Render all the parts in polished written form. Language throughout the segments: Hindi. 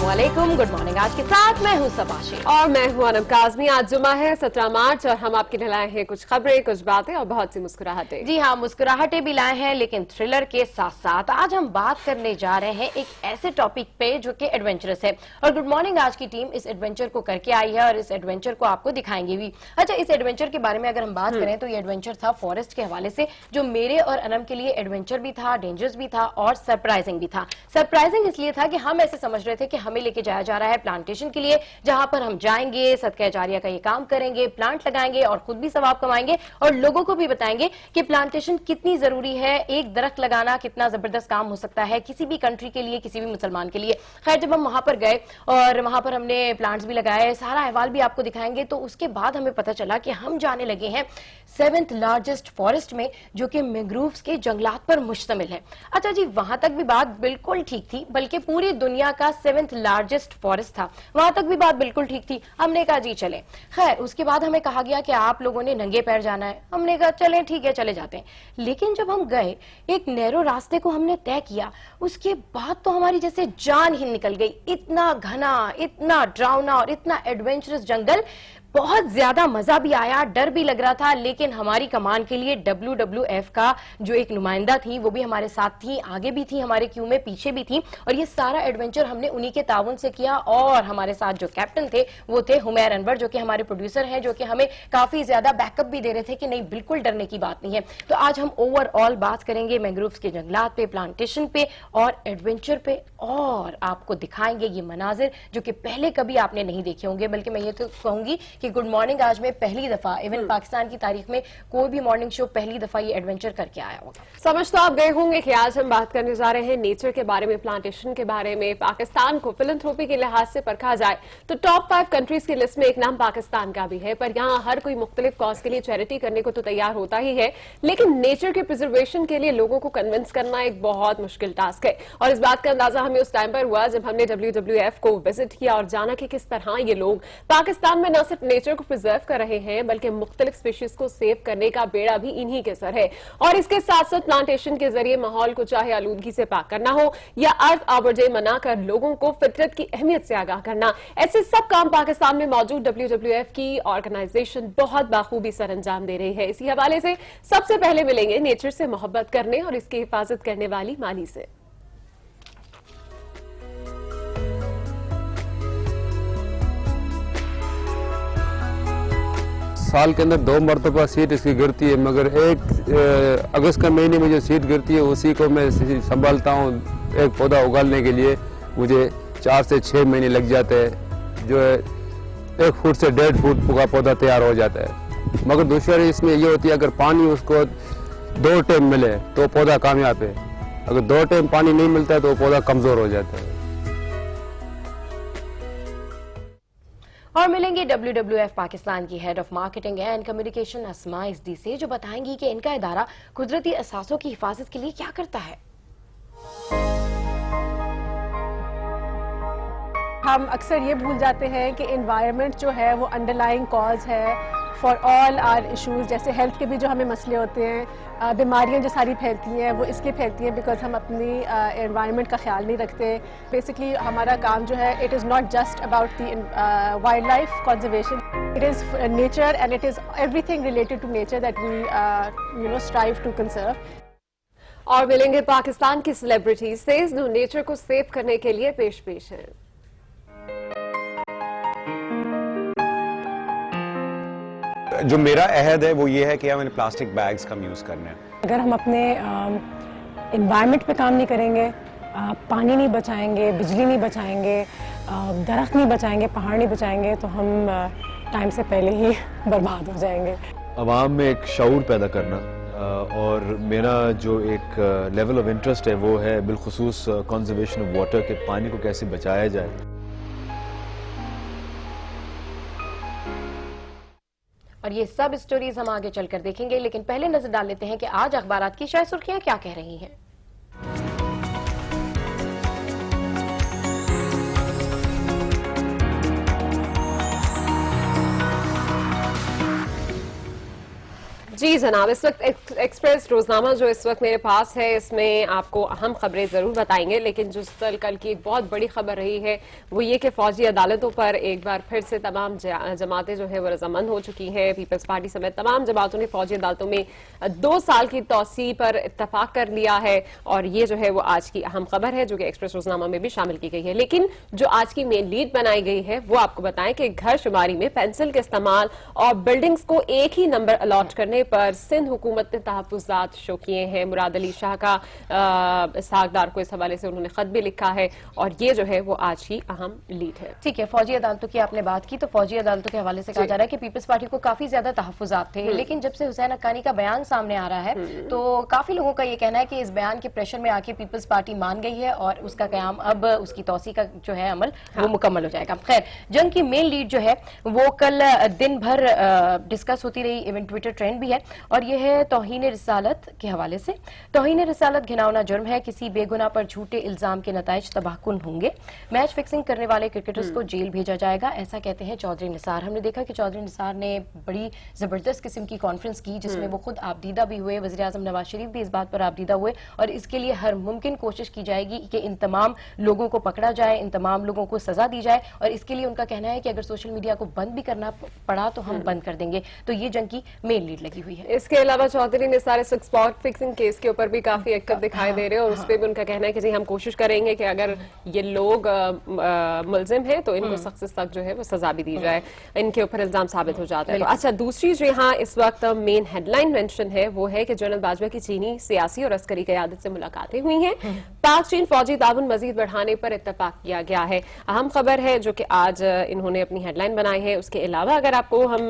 अस्सलामुअलैकुम, गुड मॉर्निंग। आज के साथ मैं हूं सबाशी और मैं हूं अनम काज़मी। आज जुमा है 17 मार्च और हम आपके लिए लाए हैं कुछ खबरें, कुछ बातें और बहुत सी मुस्कुराहटें। जी हाँ, मुस्कुराहटें भी लाए हैं, लेकिन थ्रिलर के साथ साथ आज हम बात करने जा रहे हैं एक ऐसे टॉपिक पे जो कि एडवेंचरस है। और गुड मॉर्निंग आज की टीम इस एडवेंचर को करके आई है और इस एडवेंचर को आपको दिखाएंगे भी। अच्छा, इस एडवेंचर के बारे में अगर हम बात करें तो ये एडवेंचर था फॉरेस्ट के हवाले से, जो मेरे और अनम के लिए एडवेंचर भी था, डेंजरस भी था और सरप्राइजिंग भी था। सरप्राइजिंग इसलिए था कि हम ऐसे समझ रहे थे कि हमें लेके जाया जा रहा है प्लांटेशन के लिए, जहां पर हम जाएंगे, सदका जारिया का ये काम करेंगे, प्लांट लगाएंगे और खुद भी सवाब कमाएंगे और लोगों को भी बताएंगे कि प्लांटेशन कितनी जरूरी है, एक दरख्त लगाना कितना जबरदस्त काम हो सकता है किसी भी कंट्री के लिए, किसी भी मुसलमान के लिए। खैर, जब हम वहां पर गए और वहां पर हमने प्लांट्स भी लगाए, सारा अहवाल भी आपको दिखाएंगे, तो उसके बाद हमें पता चला कि हम जाने लगे हैं 7th लार्जेस्ट फॉरेस्ट में, जो कि मैंग्रोव्स के जंगलात पर मुश्तमिल है। अच्छा जी, वहां तक भी बात बिल्कुल ठीक थी, बल्कि पूरी दुनिया का 7th लार्जेस्ट फॉरेस्ट था, वहां तक भी बात बिल्कुल ठीक थी। हमने कहा जी चले। खैर, उसके बाद हमें कहा गया कि आप लोगों ने नंगे पैर जाना है। हमने कहा चलें, ठीक है, चले जाते हैं। लेकिन जब हम गए, एक नैरो रास्ते को हमने तय किया, उसके बाद तो हमारी जैसे जान ही निकल गई। इतना घना, इतना डरावना और इतना एडवेंचरस जंगल, बहुत ज्यादा मजा भी आया, डर भी लग रहा था। लेकिन हमारी कमान के लिए WWF का जो एक नुमाइंदा थी वो भी हमारे साथ थी, आगे भी थी हमारे क्यू में, पीछे भी थी, और ये सारा एडवेंचर हमने उन्हीं के ताउन से किया। और हमारे साथ जो कैप्टन थे वो थे हुमैर अनवर, जो कि हमारे प्रोड्यूसर हैं, जो कि हमें काफी ज्यादा बैकअप भी दे रहे थे कि नहीं, बिल्कुल डरने की बात नहीं है। तो आज हम ओवरऑल बात करेंगे मैंग्रोव्स के जंगलात पे, प्लांटेशन पे और एडवेंचर पे, और आपको दिखाएंगे ये मनाजिर जो कि पहले कभी आपने नहीं देखे होंगे। बल्कि मैं ये तो कहूंगी कि गुड मॉर्निंग आज में पहली दफा, इवन पाकिस्तान की तारीख में कोई भी मॉर्निंग शो पहली दफा ये एडवेंचर करके आया होगा। समझ तो आप गए होंगे कि आज हम बात करने जा रहे हैं नेचर के बारे में, प्लांटेशन के बारे में। पाकिस्तान को फिलैंथ्रोपी के लिहाज से परखा जाए तो टॉप 5 कंट्रीज की लिस्ट में एक नाम पाकिस्तान का भी है। पर यहाँ हर कोई मुख्तलिफ कॉज के लिए चैरिटी करने को तो तैयार होता ही है, लेकिन नेचर के प्रिजर्वेशन के लिए लोगों को कन्विंस करना एक बहुत मुश्किल टास्क है। और इस बात का अंदाजा हमें उस टाइम पर हुआ जब हमने WWF को विजिट किया और जाना कि किस तरह ये लोग पाकिस्तान में न सिर्फ नेचर को प्रिजर्व कर रहे हैं, बल्कि मुख्तलिफ स्पीशीज को सेव करने का बेड़ा भी इन्हीं के सर है। और इसके साथ साथ प्लांटेशन के जरिए माहौल को चाहे आलूदगी से पाक करना हो या अर्थ आवर डे मनाकर लोगों को फितरत की अहमियत से आगाह करना, ऐसे सब काम पाकिस्तान में मौजूद WWF की ऑर्गेनाइजेशन बहुत बाखूबी सर अंजाम दे रही है। इसी हवाले से सबसे पहले मिलेंगे नेचर से मोहब्बत करने और इसकी हिफाजत करने वाली माली से। साल के अंदर 2 मरतबा सीट इसकी गिरती है, मगर एक अगस्त के महीने में जो सीट गिरती है उसी को मैं संभालता हूँ। एक पौधा उगालने के लिए मुझे 4 से 6 महीने लग जाते हैं, जो है 1 फुट से 1.5 फुट का पौधा तैयार हो जाता है। मगर दुश्वारी इसमें ये होती है, अगर पानी उसको 2 टाइम मिले तो पौधा कामयाब है, अगर 2 टाइम पानी नहीं मिलता है तो पौधा कमजोर हो जाता है। और मिलेंगे WWF पाकिस्तान की head of marketing and communication Asma इस्दी से, जो बताएंगी कि इनका इदारा कुदरती असासों की हिफाजत के लिए क्या करता है। हम अक्सर ये भूल जाते हैं कि एनवायरनमेंट जो है वो अंडरलाइंग कॉज है फॉर ऑल आर इश्यूज। जैसे हेल्थ के भी जो हमें मसले होते हैं, बीमारियां जो सारी फैलती हैं वो इसलिए फैलती हैं बिकॉज हम अपनी एनवायरनमेंट का ख्याल नहीं रखते। बेसिकली हमारा काम जो है, it is not just about the wild life conservation, it is nature and it is everything related to nature that we strive to conserve. और मिलेंगे पाकिस्तान की सेलिब्रिटीज से जो नेचर को सेव करने के लिए पेश है। जो मेरा अहद है वो ये है कि हमें प्लास्टिक बैग्स कम यूज़ करने हैं। अगर हम अपने इन्वायरमेंट पे काम नहीं करेंगे, पानी नहीं बचाएंगे, बिजली नहीं बचाएंगे, दरख्त नहीं बचाएंगे, पहाड़ नहीं बचाएंगे, तो हम टाइम से पहले ही बर्बाद हो जाएंगे। अवाम में एक शऊर पैदा करना, और मेरा जो एक लेवल ऑफ इंटरेस्ट है वो है बिलखुसूस कंजर्वेशन ऑफ वाटर, के पानी को कैसे बचाया जाए। और ये सब स्टोरीज हम आगे चलकर देखेंगे, लेकिन पहले नजर डाल लेते हैं कि आज अखबारात की शायद सुर्खियां क्या कह रही हैं। जी जनाब, इस वक्त एक्सप्रेस रोजनामा जो इस वक्त मेरे पास है इसमें आपको अहम खबरें जरूर बताएंगे, लेकिन जो कल की एक बहुत बड़ी खबर रही है वो ये कि फौजी अदालतों पर एक बार फिर से तमाम जमातें जो है वो रजामंद हो चुकी हैं। पीपल्स पार्टी समेत तमाम जमातों ने फौजी अदालतों में 2 साल की तौसी पर इत्तफाक कर लिया है और ये जो है वो आज की अहम खबर है जो कि एक्सप्रेस रोजनामा में भी शामिल की गई है। लेकिन जो आज की मेन लीड बनाई गई है वो आपको बताएं कि घर शुमारी में पेंसिल के इस्तेमाल और बिल्डिंग्स को एक ही नंबर अलॉट करने पर सिंध हुकूमत ने तहफ्फुज़ात शो किए हैं। मुराद अली शाह का इसहाक को इस हवाले से उन्होंने खत भी लिखा है और ये जो है वो आज की अहम लीड है। ठीक है, फौजी अदालतों की आपने बात की तो फौजी अदालतों के हवाले से कहा जा रहा है कि पीपल्स पार्टी को काफी ज्यादा तहफ्फुज़ात थे, लेकिन जब से हुसैन हक्कानी का बयान सामने आ रहा है तो काफी लोगों का ये कहना है कि इस बयान के प्रेशर में आके पीपल्स पार्टी मान गई है और उसका कयाम अब उसकी तौसी का जो है अमल वो मुकम्मल हो जाएगा। खैर, जंग की मेन लीड जो है वो कल दिन भर डिस्कस होती रही, इवन ट्विटर ट्रेंड भी है और ये है तौहीन रिसालत के हवाले से। तौहीन रिसालत घिनौना जुर्म है, किसी बेगुनाह पर झूठे इल्जाम के नताइज तबाहकुन होंगे, मैच फिक्सिंग करने वाले क्रिकेटर्स को जेल भेजा जाएगा, ऐसा कहते हैं चौधरी निसार। हमने देखा कि चौधरी निसार ने बड़ी जबरदस्त किस्म की कॉन्फ्रेंस की जिसमें वो खुद आबदीदा भी हुए, वज़ीर आज़म नवाज शरीफ भी इस बात पर आबदीदा हुए और इसके लिए हर मुमकिन कोशिश की जाएगी कि इन तमाम लोगों को पकड़ा जाए, इन तमाम लोगों को सजा दी जाए और इसके लिए उनका कहना है कि अगर सोशल मीडिया को बंद भी करना पड़ा तो हम बंद कर देंगे। तो ये जंग की मेन लीड लगी हुई है। इसके अलावा Chaudhry Nisar spot fixing case के ऊपर भी काफी एक्टिव दिखाई दे रहे हैं और उस पर भी उनका कहना है कि जी हम कोशिश करेंगे कि अगर ये लोग मुलजिम हैं तो इनको सख्त से सख्त जो है वो सजा भी दी जाए, इनके ऊपर इल्जाम साबित हो जाता है। तो अच्छा, दूसरी जो यहाँ इस वक्त मेन हेडलाइन मेंशन है वो है कि जनरल बाजवा की चीनी सियासी और अस्करी क़यादत से मुलाकातें हुई हैं, पाक चीन फौजी ताउन मजीद बढ़ाने पर इत्तफाक किया गया है। अहम खबर है जो कि आज इन्होंने अपनी हेडलाइन बनाई है। उसके अलावा अगर आपको हम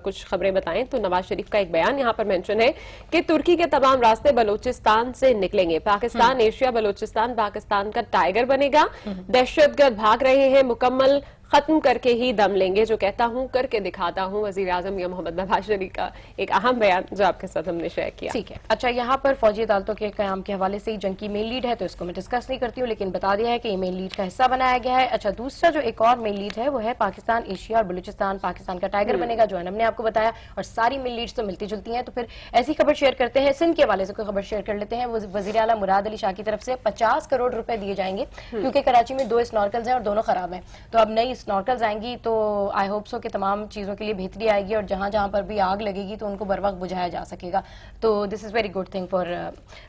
कुछ खबरें बताएं तो नवाज शरीफ का एक बयान यहाँ पर मेंशन है कि तुर्की के तमाम रास्ते बलूचिस्तान से निकलेंगे, पाकिस्तान एशिया बलूचिस्तान पाकिस्तान का टाइगर बनेगा, दहशतगर्द भाग रहे हैं, मुकम्मल खत्म करके ही दम लेंगे, जो कहता हूं करके दिखाता हूं, वजीर आजम या मोहम्मद नवाज शरीफ का एक अहम बयान जो आपके साथ हमने शेयर किया। ठीक है, अच्छा, यहाँ पर फौजी अदालतों के कयाम के हवाले से ही जंग की मेन लीड है तो इसको मैं डिस्कस नहीं करती हूँ, लेकिन बता दिया है कि ये मेन लीड का हिस्सा बनाया गया है। अच्छा, दूसरा जो एक और मेन लीड है वो है पाकिस्तान एशिया और बलूचिस्तान पाकिस्तान का टाइगर बनेगा, जो हमने आपको बताया और सारी मेन लीड्स तो मिलती जुलती हैं। तो फिर ऐसी खबर शेयर करते हैं, सिंध के हवाले से कोई खबर शेयर कर लेते हैं। वज़ीर आला मुराद अली शाह की तरफ से 50 करोड़ रुपए दिए जाएंगे क्योंकि कराची में 2 स्नॉर्कल्स हैं और दोनों खराब हैं, तो अब नई स्नॉर्कल्स आएंगी तो आई होप सो कि तमाम चीजों के लिए बेहतरी आएगी और जहां जहां पर भी आग लगेगी तो उनको बर वक्त बुझाया जा सकेगा। तो this is very good thing for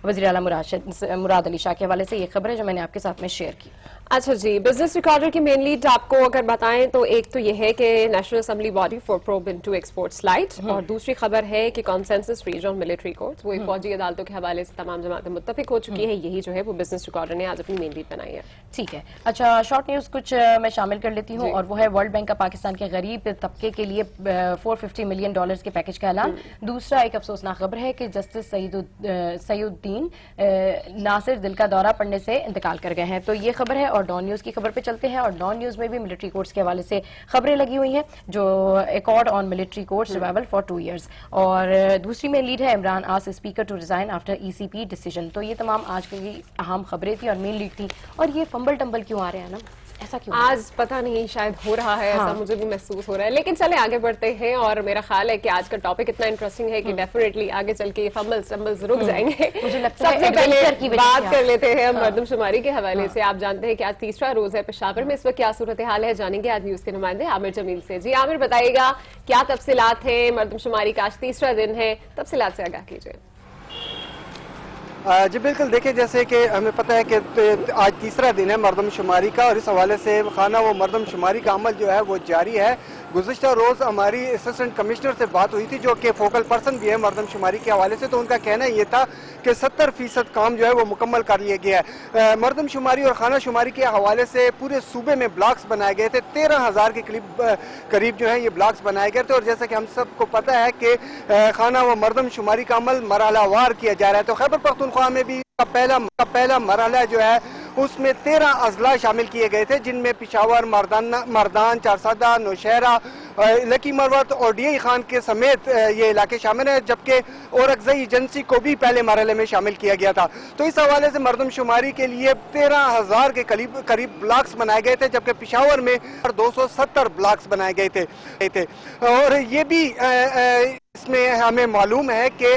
वज़ीर आला मुराद अली शाह के हवाले से ये खबर है जो मैंने आपके साथ में शेयर की। अच्छा जी, बिजनेस रिकॉर्डर की मेन लीड आपको अगर बताएं तो एक तो ये है कि national assembly body for probe into export slide और दूसरी खबर है कि consensus reach on military courts, वो फौजी अदालतों के हवाले से तमाम जमातें मुत्तफिक हो चुकी हैं। यही जो है वो बिजनेस रिकॉर्डर ने आज अपनी मेन लीड बनाई है। ठीक है, अच्छा, शॉर्ट न्यूज कुछ मैं शामिल कर लेती हूँ और वो है वर्ल्ड बैंक का पाकिस्तान के गरीब तबके के लिए $450 मिलियन के पैकेज का ऐलान। दूसरा एक अफसोसनाक खबर है कि जस्टिस सईदुद्दीन नासिर दिल का दौरा पड़ने से इंतकाल कर गए हैं। तो ये खबर है और डॉन न्यूज की खबर पे चलते हैं और डॉन न्यूज में भी मिलिट्री कोर्ट्स के हवाले से खबरें लगी हुई हैं, जो accord on military courts revival for 2 years और दूसरी में लीड है Imran ask speaker to resign after ECP decision. तो ये तमाम आज की अहम खबरें थी और मेन लीड थी। और ये फंबल टंबल क्यों आ रहे हैं ना, ऐसा क्यों आज पता नहीं, शायद हो रहा है ऐसा, मुझे भी महसूस हो रहा है। लेकिन चले आगे बढ़ते हैं और मेरा ख्याल है कि आज का टॉपिक इतना इंटरेस्टिंग है कि डेफिनेटली आगे चल के ये फंबल्स रुक जाएंगे। मुझे लगता है सबसे पहले की बात कर लेते हैं मरदमशुमारी के हवाले से। आप जानते हैं कि आज तीसरा रोज है पेशावर में, इस वक्त क्या सूरत हाल है जानेंगे आज न्यूज के नुमाइंदे आमिर जमील से। जी आमिर, बताइएगा क्या तफसीलात है, मरदमशुमारी का आज तीसरा दिन है, तफसीलात से आगाह कीजिए। जी बिल्कुल, देखिए जैसे कि हमें पता है कि आज तीसरा दिन है मरदमशुमारी का और इस हवाले से खाना वो मरदमशुमारी का अमल जो है वो जारी है। गुज़िश्ता रोज़ हमारी असिस्टेंट कमिश्नर से बात हुई थी जो कि फोकल पर्सन भी है मरदमशुमारी के हवाले से, तो उनका कहना ये था कि 70% काम जो है वो मुकम्मल कर लिया गया है। मरदमशुमारी और खाना शुमारी के हवाले से पूरे सूबे में ब्लॉक्स बनाए गए थे, 13,000 के करीब जो है ये ब्लॉक्स बनाए गए थे और जैसा कि हम सबको पता है कि खाना व मरदमशुमारी का अमल मरहलावार किया जा रहा है। तो खैबर पख्तूनख्वा में भी पहला मरहला जो है उसमें 13 अजला शामिल किए गए थे, जिनमें पिशावर, मर्दान, चारसादा, नौशहरा, लकी मरवत और DI खान के समेत ये इलाके शामिल हैं, जबकि औरकज़ई एजेंसी को भी पहले मरहले में शामिल किया गया था। तो इस हवाले से मरदमशुमारी के लिए 13,000 के करीब ब्लॉक्स बनाए गए थे, जबकि पिशावर में 270 ब्लॉक्स बनाए गए थे। और ये भी इसमें हमें मालूम है कि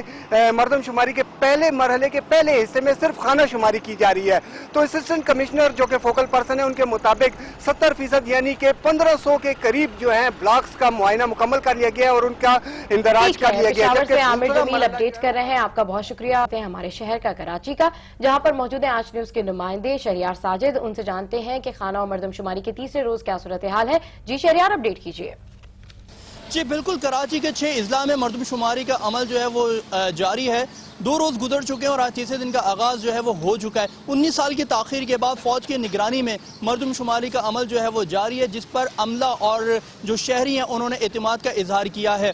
मरदमशुमारी के पहले मरहले के पहले हिस्से में सिर्फ खाना शुमारी की जा रही है। तो असिस्टेंट कमिश्नर जो कि फोकल पर्सन है, उनके मुताबिक 70% यानी कि 1500 के करीब जो है ब्लॉक्स का मुआयना मुकम्मल कर लिया गया और उनका इंदराज कर लिया गया। पेशावर से आमिर जमील अपडेट कर रहे हैं, आपका बहुत शुक्रिया। हमारे शहर का कराची का, जहां पर मौजूद है आज न्यूज के नुमाइंदे शहरियार साजिद, उनसे जानते हैं कि खाना और मरदमशुमारी के तीसरे रोज क्या सूरत हाल है। जी शहरियार, अपडेट कीजिए। जी बिल्कुल, कराची के 6 अजला में मरदमशुमारी का अमल जो है वो जारी है। 2 रोज गुजर चुके हैं और आज तीसरे दिन का आगाज जो है वो हो चुका है। 19 साल की ताखीर के बाद फौज की निगरानी में मरदमशुमारी का अमल जो है वो जारी है, जिस पर अमला और जो शहरी हैं उन्होंने एतमाद का इजहार किया है।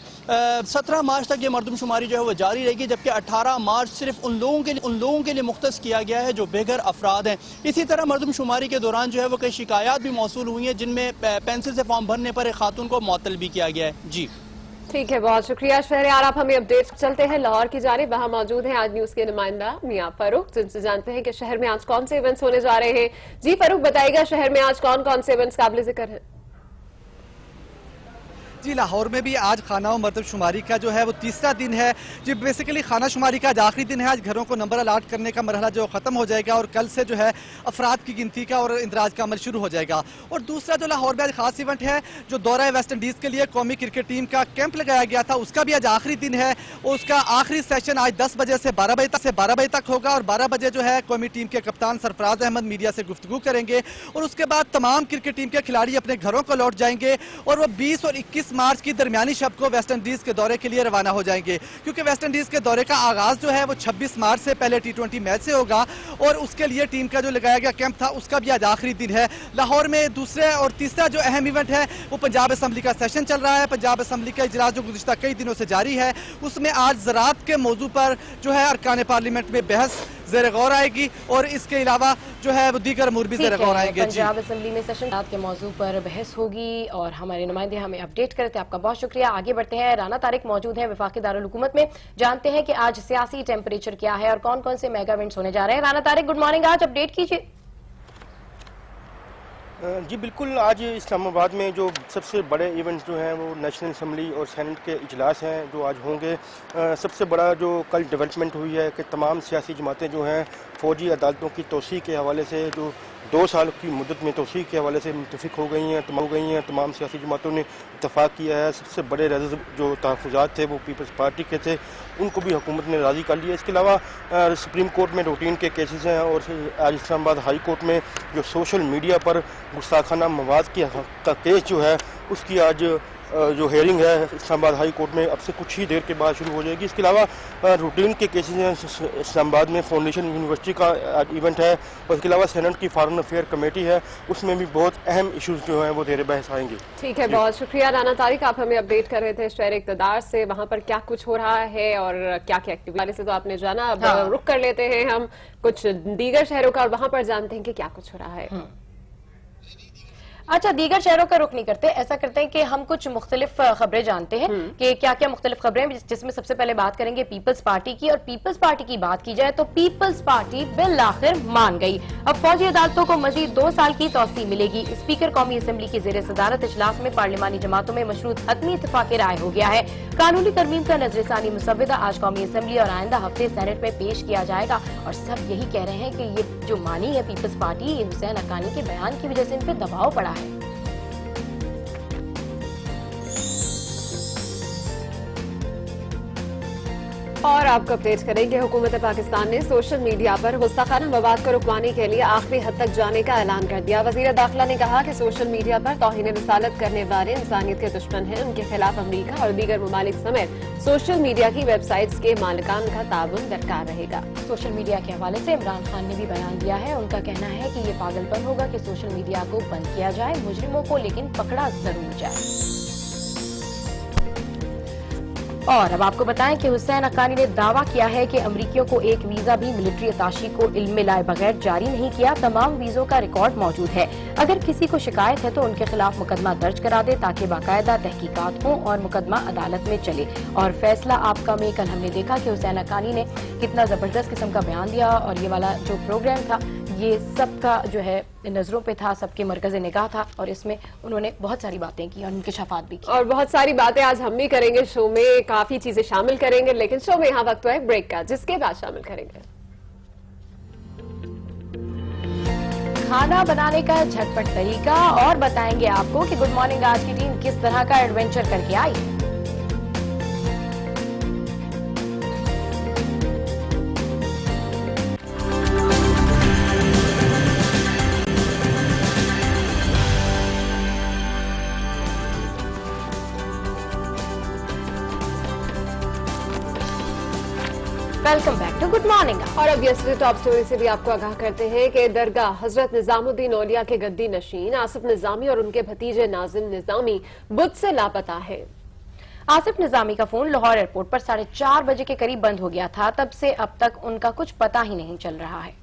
17 मार्च तक ये मरदमशुमारी जो है वो जारी रहेगी, जबकि 18 मार्च सिर्फ उन लोगों के लिए मुख्तस किया गया है जो बेघर अफराद हैं। इसी तरह मरदमशुमारी के दौरान जो है वो कई शिकायत भी मौसूल हुई हैं, जिनमें पेंसिल से फॉर्म भरने पर एक खातून को मुअत्तल भी किया गया है। जी ठीक है, बहुत शुक्रिया शहरयार। आप हमें अपडेट चलते हैं लाहौर की जानिब। वहां मौजूद हैं आज न्यूज के नुमाइंदा मियां फरूक, जिनसे जानते हैं कि शहर में आज कौन से इवेंट्स होने जा रहे हैं। जी फरूक, बताइएगा शहर में आज कौन कौन से इवेंट्स काबिल जिक्र हैं? जी, लाहौर में भी आज खाना और मरदमशुमारी का जो है वो तीसरा दिन है। जी बेसिकली खाना शुमारी का आज आखिरी दिन है। आज घरों को नंबर अलाट करने का मरहला जो ख़त्म हो जाएगा और कल से जो है अफराद की गिनती का और इंदराज का अमल शुरू हो जाएगा। और दूसरा जो लाहौर में आज खास इवेंट है, जो दौरा वेस्ट इंडीज़ के लिए कौमी क्रिकेट टीम का कैंप लगाया गया था, उसका भी आज आखिरी दिन है। और उसका आखिरी सेशन आज 10 बजे से 12 बजे तक होगा और 12 बजे जो है कौमी टीम के कप्तान सरफराज अहमद मीडिया से गुफ्तगू करेंगे और उसके बाद तमाम क्रिकेट टीम के खिलाड़ी अपने घरों को लौट जाएंगे और वो 20 और 21 मार्च की दरमियानी शब को वेस्ट इंडीज के दौरे के लिए रवाना हो जाएंगे, क्योंकि वेस्ट इंडीज के दौरे का आगाज जो है वो 26 मार्च से पहले T20 मैच से होगा और उसके लिए टीम का जो लगाया गया कैंप था उसका भी आज आखिरी दिन है। लाहौर में दूसरे और तीसरा जो अहम इवेंट है वो पंजाब असम्बली का सेशन चल रहा है। पंजाब असम्बली का इजलास जो गुज़िश्ता कई दिनों से जारी है, उसमें आज ज़राअत के मौजू पर जो है अरकान पार्लियामेंट में बहस ज़ेर गौर आएगी और इसके अलावा जो है वो दीगर अमूर भी ज़ेर गौर आएंगे। पंजाब असम्बली में सेशन के मौजू पर बहस होगी और हमारे नुमाइंदे हमें अपडेट करे थे, आपका बहुत शुक्रिया। आगे बढ़ते हैं, राना तारिक मौजूद हैं वफाकी दारुल हुकूमत में, जानते हैं कि आज सियासी टेम्परेचर क्या है और कौन कौन से मेगा इवेंट्स होने जा रहे हैं। राना तारिक, गुड मॉर्निंग, आज अपडेट कीजिए। जी बिल्कुल, आज इस्लामाबाद में जो सबसे बड़े इवेंट जो हैं वो नेशनल असम्बली और सेनेट के इजलास हैं जो आज होंगे। सबसे बड़ा जो कल डेवलपमेंट हुई है कि तमाम सियासी जमातें जो हैं फौजी अदालतों की तोसी के हवाले से जो 2 साल की मुद्दत में तोसी के हवाले से मुतफिक हो गई हैं। तमाम सियासी जमातों ने इत्तफाक किया है। सबसे बड़े जो तहफ़्फ़ुज़ात थे वो पीपल्स पार्टी के थे, उनको भी हुकूमत ने राज़ी कर लिया। इसके अलावा सुप्रीम कोर्ट में रूटीन के केसेस हैं और आज इस्लामाबाद हाई कोर्ट में जो सोशल मीडिया पर गुस्ताखाना मवाद का केस जो है उसकी आज जो हेयरिंग है इस्लामाबाद हाई कोर्ट में अब से कुछ ही देर के बाद शुरू हो जाएगी। इसके अलावा रूटीन के केसेस हैं, इस्लामाबाद में फाउंडेशन यूनिवर्सिटी का इवेंट है और इसके अलावा सेनेट की फॉरेन अफेयर कमेटी है, उसमें भी बहुत अहम इश्यूज जो हैं वो ज़ेर बहस आएंगे। ठीक है, बहुत शुक्रिया राना तारिक, आप हमें अपडेट कर रहे थे शहर इक़्तिदार से, वहां पर क्या कुछ हो रहा है और क्या क्या एक्टिविटी से तो आपने जाना। अब रुक कर लेते हैं हम कुछ दीगर शहरों का और वहां पर जानते हैं कि क्या कुछ हो रहा है। अच्छा, दीगर शहरों का रुख नहीं करते, ऐसा करते हैं कि हम कुछ मुख्तलिफ खबरें जानते हैं कि क्या क्या मुख्तलिफ खबरें, जिसमें सबसे पहले बात करेंगे पीपल्स पार्टी की। और पीपल्स पार्टी की बात की जाए तो पीपल्स पार्टी बिल आखिर मान गई। अब फौजी अदालतों को मजीद 2 साल की तौसी मिलेगी। स्पीकर कौमी असम्बली की जेर सदारत इजलास में पार्लिमानी जमातों में मशरूत हतमी इत्तफाक राय हो गया है। कानूनी तरमीम का नजरसानी मुसव्वदा आज कौमी असम्बली और आइंदा हफ्ते सेनेट में पेश किया जाएगा और सब यही कह रहे हैं कि ये जो मानी है पीपल्स पार्टी, ये हुसैन हक्कानी के बयान की वजह से इन पर दबाव पड़ा है। और आपको अपडेट करेंगे, हुकूमत पाकिस्तान ने सोशल मीडिया पर गुस्ताखाना मवाद को रुकवाने के लिए आखिरी हद तक जाने का ऐलान कर दिया। वज़ीर दाखिला ने कहा कि सोशल मीडिया पर तौहीन रिसालत करने वाले इंसानियत के दुश्मन हैं, उनके खिलाफ अमरीका और दीगर ममालिक समेत सोशल मीडिया की वेबसाइट्स के मालिकान का ताउन दरकार रहेगा। सोशल मीडिया के हवाले से इमरान खान ने भी बयान दिया है। उनका कहना है कि ये पागलपन होगा कि सोशल मीडिया को बंद किया जाए, मुजरिमों को लेकिन पकड़ा जरूर जाए। और अब आपको बताएं कि हुसैन हक्कानी ने दावा किया है कि अमरीकियों को एक वीजा भी मिलिट्री अताशी को इल्म में लाए बगैर जारी नहीं किया। तमाम वीजों का रिकॉर्ड मौजूद है। अगर किसी को शिकायत है तो उनके खिलाफ मुकदमा दर्ज करा दे ताकि बाकायदा तहकीकात हो और मुकदमा अदालत में चले। और फैसला आपका में कल हमने देखा कि हुसैन हक्कानी ने कितना जबरदस्त किस्म का बयान दिया और ये वाला जो प्रोग्राम था ये सबका जो है नजरों पे था, सबके मरकज़े निगाह था और इसमें उन्होंने बहुत सारी बातें की और इंकशाफात भी की और बहुत सारी बातें आज हम भी करेंगे शो में, काफी चीजें शामिल करेंगे, लेकिन शो में यहाँ वक्त है ब्रेक का, जिसके बाद शामिल करेंगे खाना बनाने का झटपट तरीका और बताएंगे आपको कि गुड मॉर्निंग आज की टीम किस तरह का एडवेंचर करके आई है। Welcome back to good morning. और अब यस्टरडे टॉप स्टोरी से भी आपको आगाह करते हैं कि दरगाह हजरत निजामुद्दीन औलिया के गद्दी नशीन आसिफ निजामी और उनके भतीजे नाजिम निजामी बुध से लापता है। आसिफ निजामी का फोन लाहौर एयरपोर्ट पर 4:30 बजे के करीब बंद हो गया था। तब से अब तक उनका कुछ पता ही नहीं चल रहा है।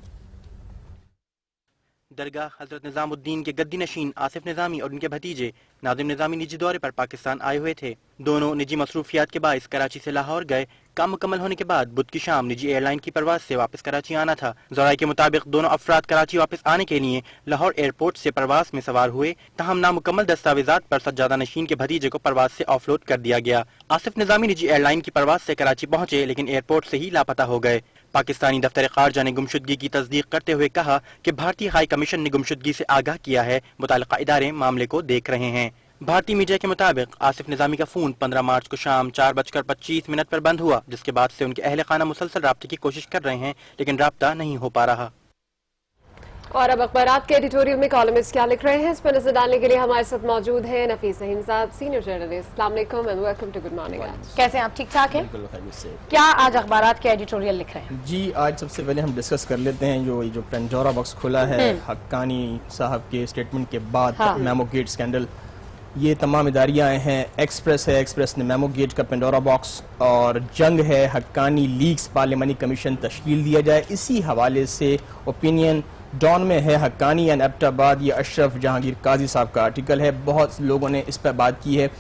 दरगाह हजरत निजामुद्दीन के गद्दी नशीन आसिफ निजामी और उनके भतीजे नाजिम निजामी निजी दौरे पर पाकिस्तान आए हुए थे। दोनों निजी मसरूफियात के बाइस कराची से लाहौर गए। काम मुकम्मल होने के बाद बुध की शाम निजी एयरलाइन की परवाज से वापस कराची आना था। ज़राए के मुताबिक दोनों अफराद कराची वापस आने के लिए लाहौर एयरपोर्ट से परवाज में सवार हुए। तहम नामुकम्मल दस्तावेजात पर सज्जादा नशीन के भतीजे को परवाज से ऑफलोड कर दिया गया। आसिफ निजामी निजी एयरलाइन की परवाज से कराची पहुंचे, लेकिन एयरपोर्ट से ही लापता हो गए। पाकिस्तानी दफ्तर खारजा ने गुमशुदगी की तस्दीक करते हुए कहा कि भारतीय हाई कमीशन ने गुमशुदगी से आगाह किया है। मुताल्लिका इदारे मामले को देख रहे हैं। भारतीय मीडिया के मुताबिक आसिफ निजामी का फोन 15 मार्च को शाम 4:25 पर बंद हुआ, जिसके बाद से उनके अहले खाना मुसलसल राब्ते की कोशिश कर रहे हैं, लेकिन राब्ता नहीं हो पा रहा। और अब अखबारात के एडिटोरियल में कॉलमिस्ट क्या लिख रहे हैं, इस पर नजर डालने के लिए हमारे साथ मौजूद है नफीस रहीम साहब, सीनियर जर्नलिस्ट। अस्सलाम वालेकुम and welcome to good morning. कैसे हैं आप? ठीक ठाक हैं? क्या आज अखबारात के एडिटोरियल लिख रहे हैं? जी, आज सबसे पहले हम डिस्कस कर लेते हैं जो पेंडोरा बॉक्स खुला है हक्कानी साहब के स्टेटमेंट के बाद। मेमो गेट स्कैंडल, ये तमाम इदारियाँ हैं। एक्सप्रेस है, एक्सप्रेस ने मेमो गेट का पेंडोरा बॉक्स, और जंग है हक्कानी लीग्स पार्लियामानी कमीशन तश्कील दिया जाए। इसी हवाले से ओपिनियन डॉन में है हक्कानी एंड एबटाबाद, ये अशरफ जहांगीर काजी साहब का आर्टिकल है। बहुत लोगों ने इस पर बात की है।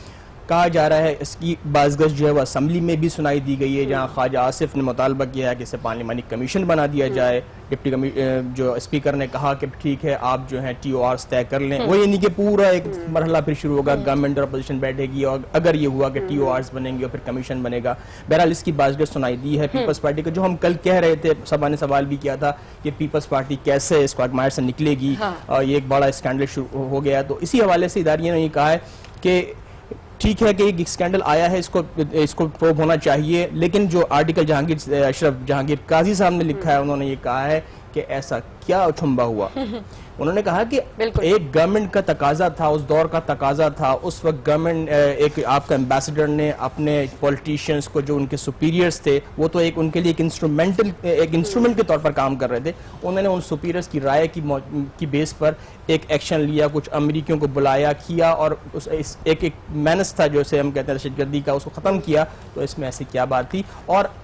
कहा जा रहा है इसकी बाज़गश जो है वो असम्बली में भी सुनाई दी गई है, जहाँ ख्वाजा आसिफ ने मुतालबा किया है कि इसे पार्लियामानी कमीशन बना दिया जाए। डिप्टी जो स्पीकर ने कहा कि ठीक है आप जो है TORs तय कर लें। वो यानी कि पूरा एक मरहला फिर शुरू होगा, गवर्नमेंट और अपोजिशन बैठेगी और अगर ये हुआ कि TORs बनेंगे और फिर कमीशन बनेगा। बहरहाल इसकी बाज़गश सुनाई दी है पीपल्स पार्टी को। जो हम कल कह रहे थे, सभा ने सवाल भी किया था कि पीपल्स पार्टी कैसे इसको आजमाइश से निकलेगी, ये एक बड़ा स्कैंडल शुरू हो गया। तो इसी हवाले से इदारियों ने ये कहा है कि ठीक है कि एक स्कैंडल आया है, इसको प्रोब होना चाहिए, लेकिन जो आर्टिकल अशरफ जहांगीर काजी साहब ने लिखा है, उन्होंने ये कहा है कि ऐसा क्या उछुम्बा हुआ। उन्होंने कहा कि एक गवर्नमेंट का तकाजा था, उस दौर का तकाजा था। उस वक्त गवर्नमेंट एक आपका एम्बेसडर ने अपने पॉलिटिशियंस को, जो उनके सुपीरियर्स थे, वो तो एक उनके लिए एक इंस्ट्रूमेंट के तौर पर काम कर रहे थे। उन्होंने उन सुपीरियर्स की राय की बेस पर एक एक्शन लिया, कुछ अमरीकियों को बुलाया, किया और एक मैनस था जो हम कहते हैं दहशतगर्दी का, उसको ख़त्म किया। तो इसमें ऐसी क्या बात थी? और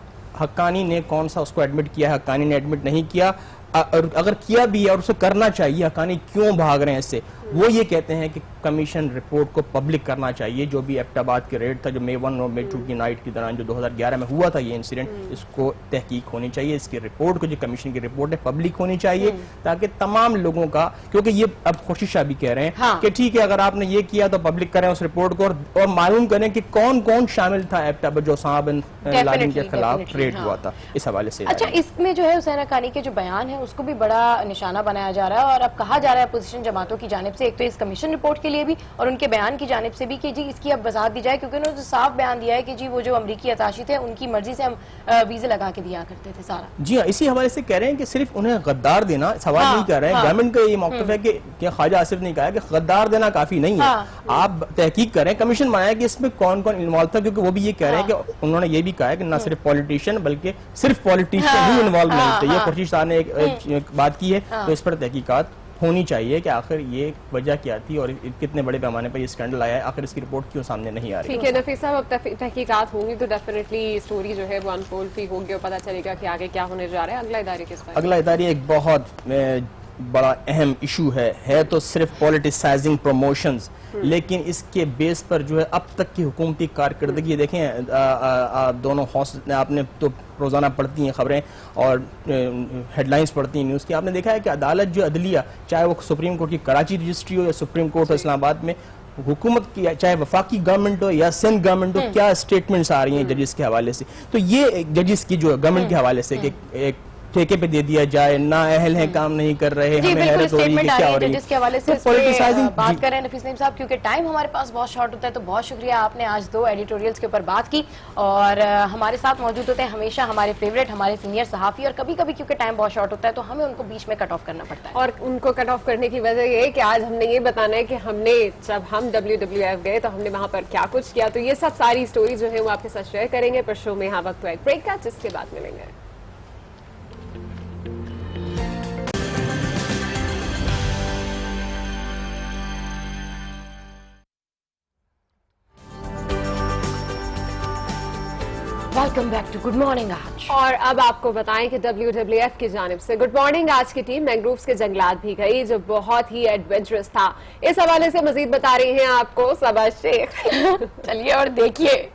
हक्कानी ने कौन सा उसको एडमिट किया? हक्कानी ने एडमिट नहीं किया। अगर किया भी है और उसे करना चाहिए, हक्कानी क्यों भाग रहे हैं इससे? वो ये कहते हैं कि कमीशन रिपोर्ट को पब्लिक करना चाहिए। जो भी एबटाबाद के रेड था, जो May 1 और May 2 की नाइट के दौरान जो 2011 में हुआ था ये इंसिडेंट, इसको तहकीक होनी चाहिए। इसकी रिपोर्ट को, जो कमीशन की रिपोर्ट है, पब्लिक होनी चाहिए, ताकि तमाम लोगों का, क्योंकि ये अब खुशी शाह भी कह रहे हैं कि ठीक है अगर आपने ये किया तो पब्लिक करें उस रिपोर्ट को और मालूम करें कि कौन कौन शामिल था एबटाबाद जो ओसामा बिन लादेन के खिलाफ रेड हुआ था। इस हवाले से अच्छा, इसमें जो है हुसैन हक्कानी के जो बयान है उसको भी बड़ा निशाना बनाया जा रहा है और अब कहा जा रहा है अपोजिशन जमातों की जानिब से, एक तो इस कमीशन रिपोर्ट के लिए भी और उनके बयान की जानिब से भी कि जी इसकी अब वजाहत दी जाए, क्योंकि उन्होंने तो साफ बयान दिया है कि जी वो जो अमरीकी अताशी थे उनकी मर्जी से हम वीजे लगा के दिया करते थे सारा। जी हाँ, इसी हवाले से कह रहे हैं कि सिर्फ उन्हें गद्दार देना सवाल नहीं कर रहे हैं। गवर्नमेंट का ये मौक़िफ़ है कि ख्वाजा आसिफ ने कहा है कि गद्दार देना काफी नहीं है। आप तहकीक करें, कमीशन बनाया कि इसमें कौन कौन इन्वॉल्व था, क्योंकि वो भी ये कह रहे हैं कि उन्होंने ये भी कहा है कि न सिर्फ पॉलिटिशियन बल्कि सिर्फ पॉलिटिशियन ही इन्वॉल्व नहीं थे। ये खुर्शीद साहब ने एक बात की है, तो इस पर तहकीकात होनी चाहिए कि आखिर ये वजह क्या थी और कितने बड़े पैमाने पर ये स्कैंडल आया है, आखिर इसकी रिपोर्ट क्यों सामने नहीं आ रही। ठीक है नफीस साहब, अब तहकीकात होंगी तो डेफिनेटली स्टोरी जो है वो अनफोल्ड भी होगी और पता चलेगा कि आगे क्या होने जा रहा है। अगला इदारे किस पर? अगला इदारे एक बहुत बड़ा अहम इशू है तो सिर्फ पॉलिटिसाइजिंग प्रमोशंस, लेकिन इसके बेस पर जो है अब तक की हुकूमती कारकर्दगी देखें, दोनों आपने तो रोज़ाना पढ़ती हैं खबरें और हेडलाइंस पढ़ती हैं न्यूज़ की, आपने देखा है कि अदालत जो अदलिया, चाहे वो सुप्रीम कोर्ट की कराची रजिस्ट्री हो या सुप्रीम कोर्ट हो इस्लामाबाद में, हुकूमत की चाहे वफाकी गवर्नमेंट हो या सिंध गवर्नमेंट हो, क्या स्टेटमेंट्स आ रही हैं जजेस के हवाले से। तो ये जजेस की जो गवर्नमेंट के हवाले से कि एक ठेके पे दे दिया जाए, ना अहल हैं, काम नहीं कर रहे, हमें हैरत हो रही है क्या हो रही है। जिसके हवाले से बात कर रहे हैं नफीस नईम साहब, क्योंकि टाइम हमारे पास बहुत शॉर्ट होता है, तो बहुत शुक्रिया आपने आज 2 एडिटोरियल्स के ऊपर बात की और हमारे साथ मौजूद होते हैं हमेशा हमारे फेवरेट, हमारे सीनियर सहाफ़ी, और कभी कभी क्योंकि टाइम बहुत शॉर्ट होता है तो हमें उनको बीच में कट ऑफ करना पड़ता है। और उनको कट ऑफ करने की वजह ये है कि आज हमने ये बताना है कि हमने जब हम WWF गए तो हमने वहाँ पर क्या कुछ किया, तो ये सब सारी स्टोरी जो है वो आपके साथ शेयर करेंगे। पर शो में यहाँ वक्त है ब्रेक का, जिसके बाद मिलेंगे। Welcome back to good morning आज। और अब आपको बताएं कि WWF की जानिब से गुड मॉर्निंग आज की टीम मैंग्रोव्स के जंगलात भी गई, जो बहुत ही एडवेंचरस था। इस हवाले से मजीद बता रही हैं आपको सबा शेख। चलिए और देखिए।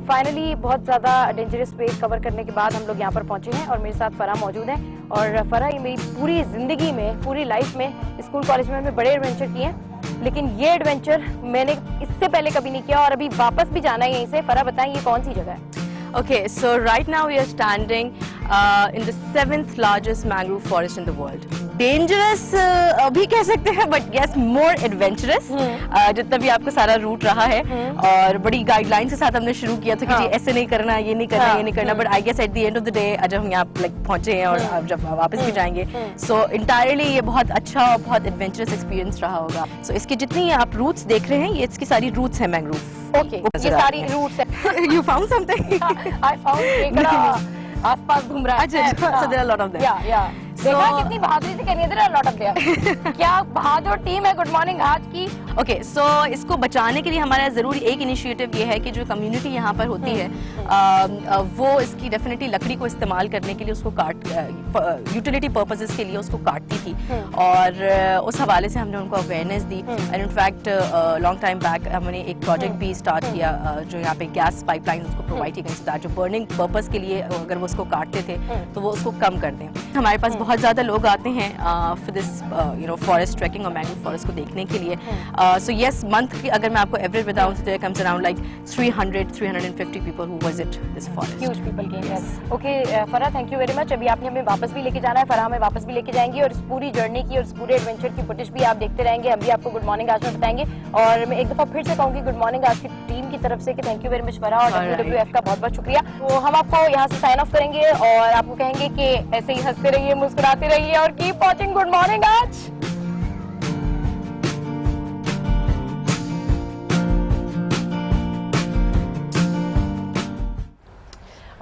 फाइनली बहुत ज़्यादा डेंजरस स्पेस कवर करने के बाद हम लोग यहाँ पर पहुँचे हैं और मेरे साथ फरा मौजूद है। और फरा, ये मेरी पूरी ज़िंदगी में, पूरी लाइफ में, स्कूल कॉलेज में मैंने बड़े एडवेंचर किए हैं, लेकिन ये एडवेंचर मैंने इससे पहले कभी नहीं किया और अभी वापस भी जाना है यहीं से। फरा बताएं ये कौन सी जगह है? Okay, so right now we are standing in the 7th largest mangrove forest in the world. Dangerous भी कह सकते हैं, but yes, more adventurous. जितना भी आपका सारा रूट रहा है और बड़ी गाइडलाइन के साथ हमने शुरू किया था कि जी ऐसे नहीं करना, ये नहीं करना, ये नहीं करना, but I guess at the end of the day जब हम यहाँ पहुँचे हैं और अब जब वापस भी जाएंगे, so entirely ये बहुत अच्छा और बहुत adventurous experience रहा होगा। So इसकी जितनी आप रूट्स देख रहे हैं, ये इसकी सारी रूट्स हैं मैंग्रोव। ओके, ये सारी रूट्स है। You found something? I found एक आसपास घूम रहा है। अच्छा, so there are a lot of them. Yeah. देखा कितनी बहादुरी से करिए, there are a lot of them. क्या बहादुर टीम है गुड मॉर्निंग आज की। ओके, सो इसको बचाने के लिए हमारा जरूरी एक इनिशिएटिव ये है कि जो कम्युनिटी यहाँ पर होती है वो इसकी डेफिनेटली लकड़ी को इस्तेमाल करने के लिए उसको यूटिलिटी पर्पसेस के लिए उसको काटती थी और उस हवाले से हमने उनको awareness the. And in fact long time back हमने एक प्रोजेक्ट भी स्टार्ट किया जो यहाँ पे गैस पाइपलाइन उसको प्रोवाइड की गई, जो बर्निंग पर्पस के लिए अगर वो उसको काटते थे तो वो उसको कम कर दें। हमारे पास बहुत ज़्यादा लोग आते हैं फॉर दिस फॉरेस्ट ट्रैकिंग और मैंग्रोव फॉरेस्ट को देखने के लिए। सो यस, मंथ की अगर मैं आपको एवरेज बताऊं तो there comes around like 300-350 people who visit this forest. Huge people came here. Okay Farah, thank you very much. अभी आपने हमें वापस भी लेके जाना है, फरा हमें वापस भी लेके जाएंगी और इस पूरी जर्नी की और इस पूरे एडवेंचर की फुटेज भी आप देखते रहेंगे। हम भी आपको गुड मॉर्निंग आज में बताएंगे और मैं एक दफा फिर से कहूँगी गुड मॉर्निंग आज की टीम की तरफ से कि थैंक यू वेरी मच फरा और WWF का बहुत बहुत शुक्रिया। तो हम आपको यहाँ से साइन ऑफ करेंगे और आपको कहेंगे कि ऐसे ही हंसते रहिए, मुस्कुराते रहिए और कीप वॉचिंग गुड मॉर्निंग आज।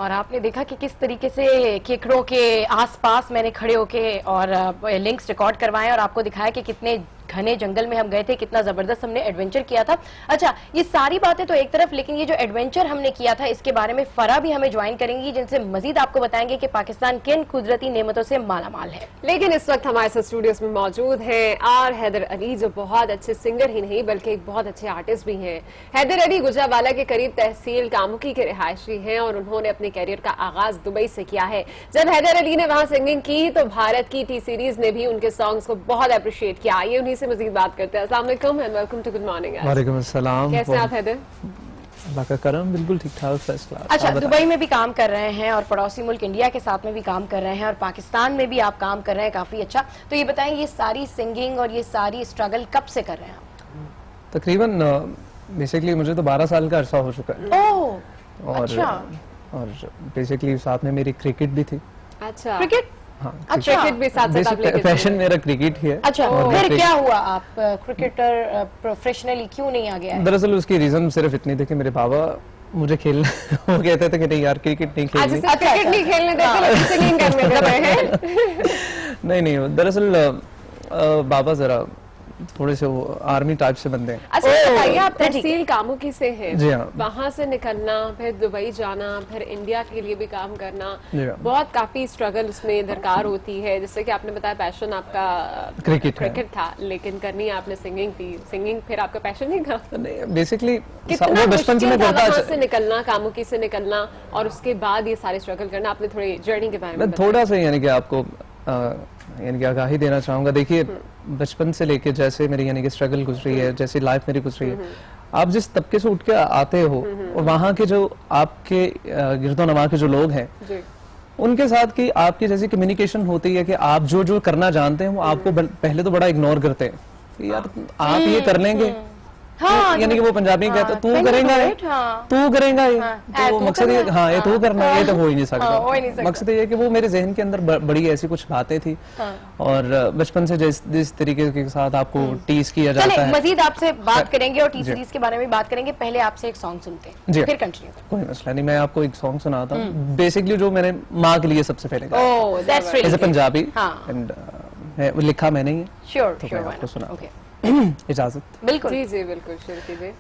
और आपने देखा कि किस तरीके से केकड़ों के आसपास मैंने खड़े होके और लिंक्स रिकॉर्ड करवाए और आपको दिखाया कि कितने घने जंगल में हम गए थे, कितना जबरदस्त हमने एडवेंचर किया था। अच्छा, ये सारी बातें तो एक तरफ, लेकिन ये जो एडवेंचर हमने किया था इसके बारे में फरा भी हमें ज्वाइन करेंगी, जिनसे मजीद आपको बताएंगे कि पाकिस्तान किन कुदरती नेमतों से मालामाल है। लेकिन इस वक्त हमारे साथ स्टूडियोज में मौजूद हैं आर हैदर अली, जो बहुत अच्छे सिंगर ही नहीं बल्कि एक बहुत अच्छे आर्टिस्ट भी हैं। हैदर अली गुजरावाला के करीब तहसील कामुकी के रिहायशी हैं और उन्होंने अपने कैरियर का आगाज दुबई से किया है। जब हैदर अली ने वहां सिंगिंग की तो भारत की टी सीरीज ने भी उनके सॉन्ग्स को बहुत अप्रिशिएट किया। ये उन्हीं से मजीद बात करते हैं। अस्सलाम वालेकुम and welcome to good morning. वालेकुम अस्सलाम। कैसे आप हैदर? अल्लाह का करम, बिल्कुल ठीक ठाक, फर्स्ट क्लास। अच्छा, दुबई में भी काम कर रहे हैं और पड़ोसी मुल्क इंडिया के साथ में भी काम कर रहे हैं और पाकिस्तान में भी आप काम कर रहे हैं, काफी अच्छा। तो ये बताएं, ये सारी सिंगिंग और ये सारी स्ट्रगल कब से कर रहे हैं आप? तकरीबन बेसिकली मुझे तो 12 साल का अरसा हो चुका है। ओह, अच्छा। और बेसिकली साथ में मेरी क्रिकेट भी थी। अच्छा, क्रिकेट? हाँ, अच्छा, क्रिकेट भी साथ साथ आप लेके पैशन मेरा क्रिकेट ही है। अच्छा, फिर क्या हुआ, आप क्रिकेटर प्रोफेशनली क्यों नहीं आ गया? दरअसल उसकी रीजन सिर्फ इतनी थी कि मेरे बाबा मुझे खेलना वो कहते थे कि नहीं यार क्रिकेट नहीं खेलनी। क्रिकेट नहीं खेलने देते, सिंगिंग करने देते हैं। नहीं, दरअसल बाबा जरा थोड़े से वो आर्मी टाइप से बंदे हैं। अच्छा बताइए, आप तहसील कामुकी से हैं, जी हाँ। वहाँ से निकलना, फिर दुबई जाना, फिर इंडिया के लिए भी काम करना, जी हाँ। बहुत काफी स्ट्रगल उसमें दरकार होती है। जैसे कि आपने बताया पैशन आपका क्रिकेट था, लेकिन करनी आपने सिंगिंग थी। सिंगिंग फिर आपका पैशन नहीं था? बेसिकली कितना वो बचपन से मैं मुश्किल था करता वहाँ से निकलना, कामुकी से निकलना, और उसके बाद ये सारे स्ट्रगल करना? आपने थोड़ी जर्नी के बारे में मैं थोड़ा सा यानी कि आपको यानी कि आगाही देना चाहूंगा। देखिए बचपन से लेके जैसे मेरी यानी कि स्ट्रगल गुजरी है, जैसे लाइफ मेरी गुजरी है, आप जिस तबके से उठ के आते हो और वहाँ के जो आपके गिरदो नवा के जो लोग हैं उनके साथ की आपकी जैसी कम्युनिकेशन होती है कि आप जो जो करना जानते हैं वो आपको पहले तो बड़ा इग्नोर करते हैं कि यार आप ये कर लेंगे। हाँ, यानी कि वो पंजाबी कहते तू करेगा ये, तू करेगा ये, तो मकसद ये हाँ ये तू करना है, ये तो हो ही नहीं सकता। मकसद ये कि वो मेरे जहन के अंदर बड़ी ऐसी कुछ बातें थी और बचपन से जिस तरीके के साथ आपको टीज किया जाता है। मजीद आपसे बात करेंगे और टी सीरीज के बारे में बात करेंगे, पहले आपसे एक सॉन्ग सुनते हैं फिर कंटिन्यू। कोई मसला नहीं, मैं आपको एक सॉन्ग सुनाता हूँ बेसिकली जो मैंने माँ के लिए सबसे पहले गाया, पंजाबी एंड लिखा मैंने ही, श्योर मैं आपको सुना इजाजत? बिल्कुल जी जी बिल्कुल, शुरू कीजिए।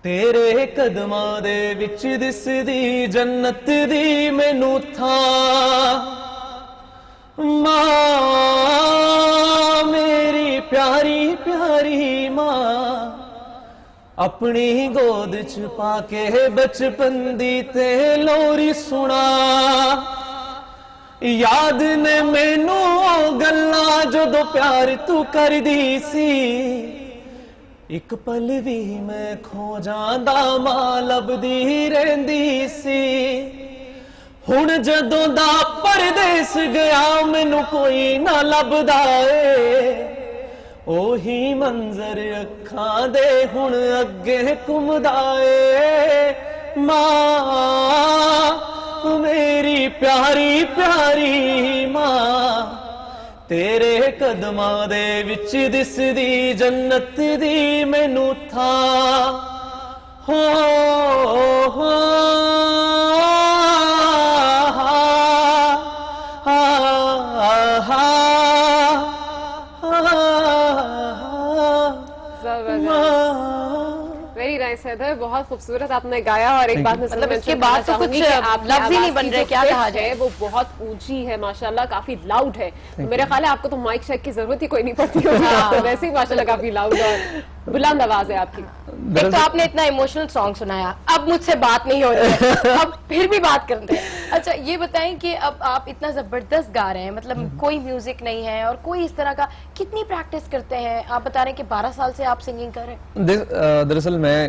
तेरे कदमां दे विच दिसदी जन्नत दी मैनू थां, मां मेरी प्यारी प्यारी मां, अपनी गोद च पाके बचपन दी ते लोरी सुना। याद ने मैनू गल्लां जदों प्यार तू करदी सी, एक पल भी मैं खो जांदा मां लभदी रहिंदी सी। हुण जदों दा परदेस गया मैनू कोई ना लभदा ए, ओही मंजर अखां दे हुण अगे घुमदा ए। मां मेरी प्यारी प्यारी मां, तेरे कदमां दे विच दिसदी जन्नत दी मैनू थां। हो वेरी नाइस है, बहुत खूबसूरत आपने गाया। और एक बात मतलब इसके बाद तो कुछ लफ्ज ही नहीं बन रहे, क्या कहा जाए। वो बहुत ऊंची है माशाल्लाह, काफी लाउड है। मेरा ख्याल है आपको तो माइक चेक की जरूरत ही कोई नहीं पड़ती होगी, वैसे ही माशाल्लाह काफी लाउड और बुलंद आवाज है आपकी। एक तो आपने इतना इमोशनल सॉन्ग सुनाया, अब मुझसे बात नहीं हो रही है, अब फिर भी बात करते हैं। अच्छा ये बताएं कि अब आप इतना जबरदस्त गा रहे हैं, मतलब कोई म्यूजिक नहीं है और कोई इस तरह का, कितनी प्रैक्टिस करते हैं? आप बता रहे हैं कि 12 साल से आप सिंगिंग कर रहे हैं। दरअसल मैं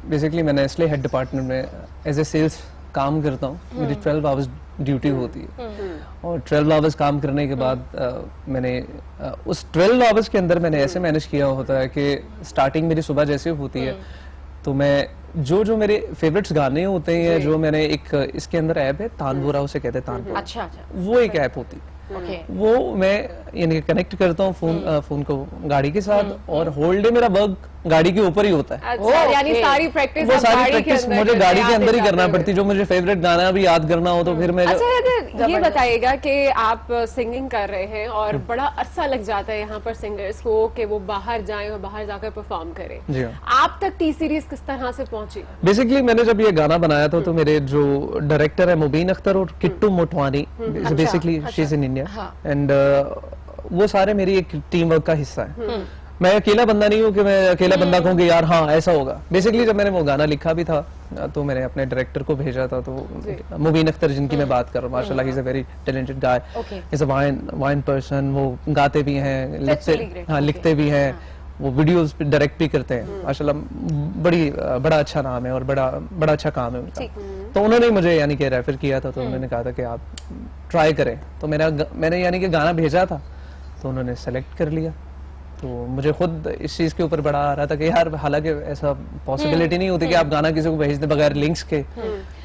बेसिकली मैं नेस्ले हेड डिपार्टमेंट में एज ए सेल्स काम करता हूँ। मेरी 12 आवर्स ड्यूटी होती है और 12 आवर्स काम करने के बाद मैंने उस 12 आवर्स के अंदर मैंने ऐसे मैनेज किया होता है कि स्टार्टिंग मेरी सुबह जैसे होती है तो मैं जो मेरे फेवरेट्स गाने होते हैं, जो मैंने एक इसके अंदर ऐप है तानपुरा, उसे कहते हैं तानपुरा। अच्छा, वो एक ऐप होती है, वो मैं यानी कनेक्ट करता हूँ फोन को गाड़ी के साथ और होल डे मेरा वर्क गाड़ी के ऊपर ही होता है। अच्छा, यानी सारी प्रैक्टिस वो सारी प्रैक्टिस मुझे गाड़ी के अंदर ही करना पड़ती है। जो मुझे फेवरेट गाना भी याद करना हो तो फिर मैं अच्छा ये बताइएगा कि आप सिंगिंग कर रहे हैं और बड़ा अरसा लग जाता है यहाँ पर सिंगर्स को कि वो बाहर जाएं और बाहर जाकर परफॉर्म करें। जी आप तक टी सीरीज किस तरह से पहुंची? बेसिकली मैंने जब ये गाना बनाया था तो मेरे जो डायरेक्टर है मुबीन अख्तर और Kittu Motwani, basically she is in India and वो सारे मेरी एक टीम वर्क का हिस्सा है। मैं अकेला बंदा नहीं हूँ कि मैं अकेला बंदा कहूँ कि यार हाँ ऐसा होगा। बेसिकली जब मैंने वो गाना लिखा भी था तो मैंने अपने डायरेक्टर को भेजा था, तो मुबीन अख्तर जिनकी मैं बात कर रहा हूँ, माशाल्लाह he is a very talented guy, is a wine person. वो गाते भी हैं, लिखते भी हैं, वो वीडियोस पे डायरेक्ट भी करते हैं, माशाल्लाह बड़ा अच्छा नाम है और बड़ा अच्छा काम है उनका। तो उन्होंने मुझे यानी कि रेफर किया था, तो उन्होंने कहा था कि आप ट्राई करें। तो मैंने यानी कि गाना भेजा था तो उन्होंने सेलेक्ट कर लिया। तो मुझे खुद इस चीज़ के ऊपर बड़ा आ रहा था कि यार हालांकि ऐसा पॉसिबिलिटी नहीं होती कि आप गाना किसी को भेज दें बगैर लिंक्स के।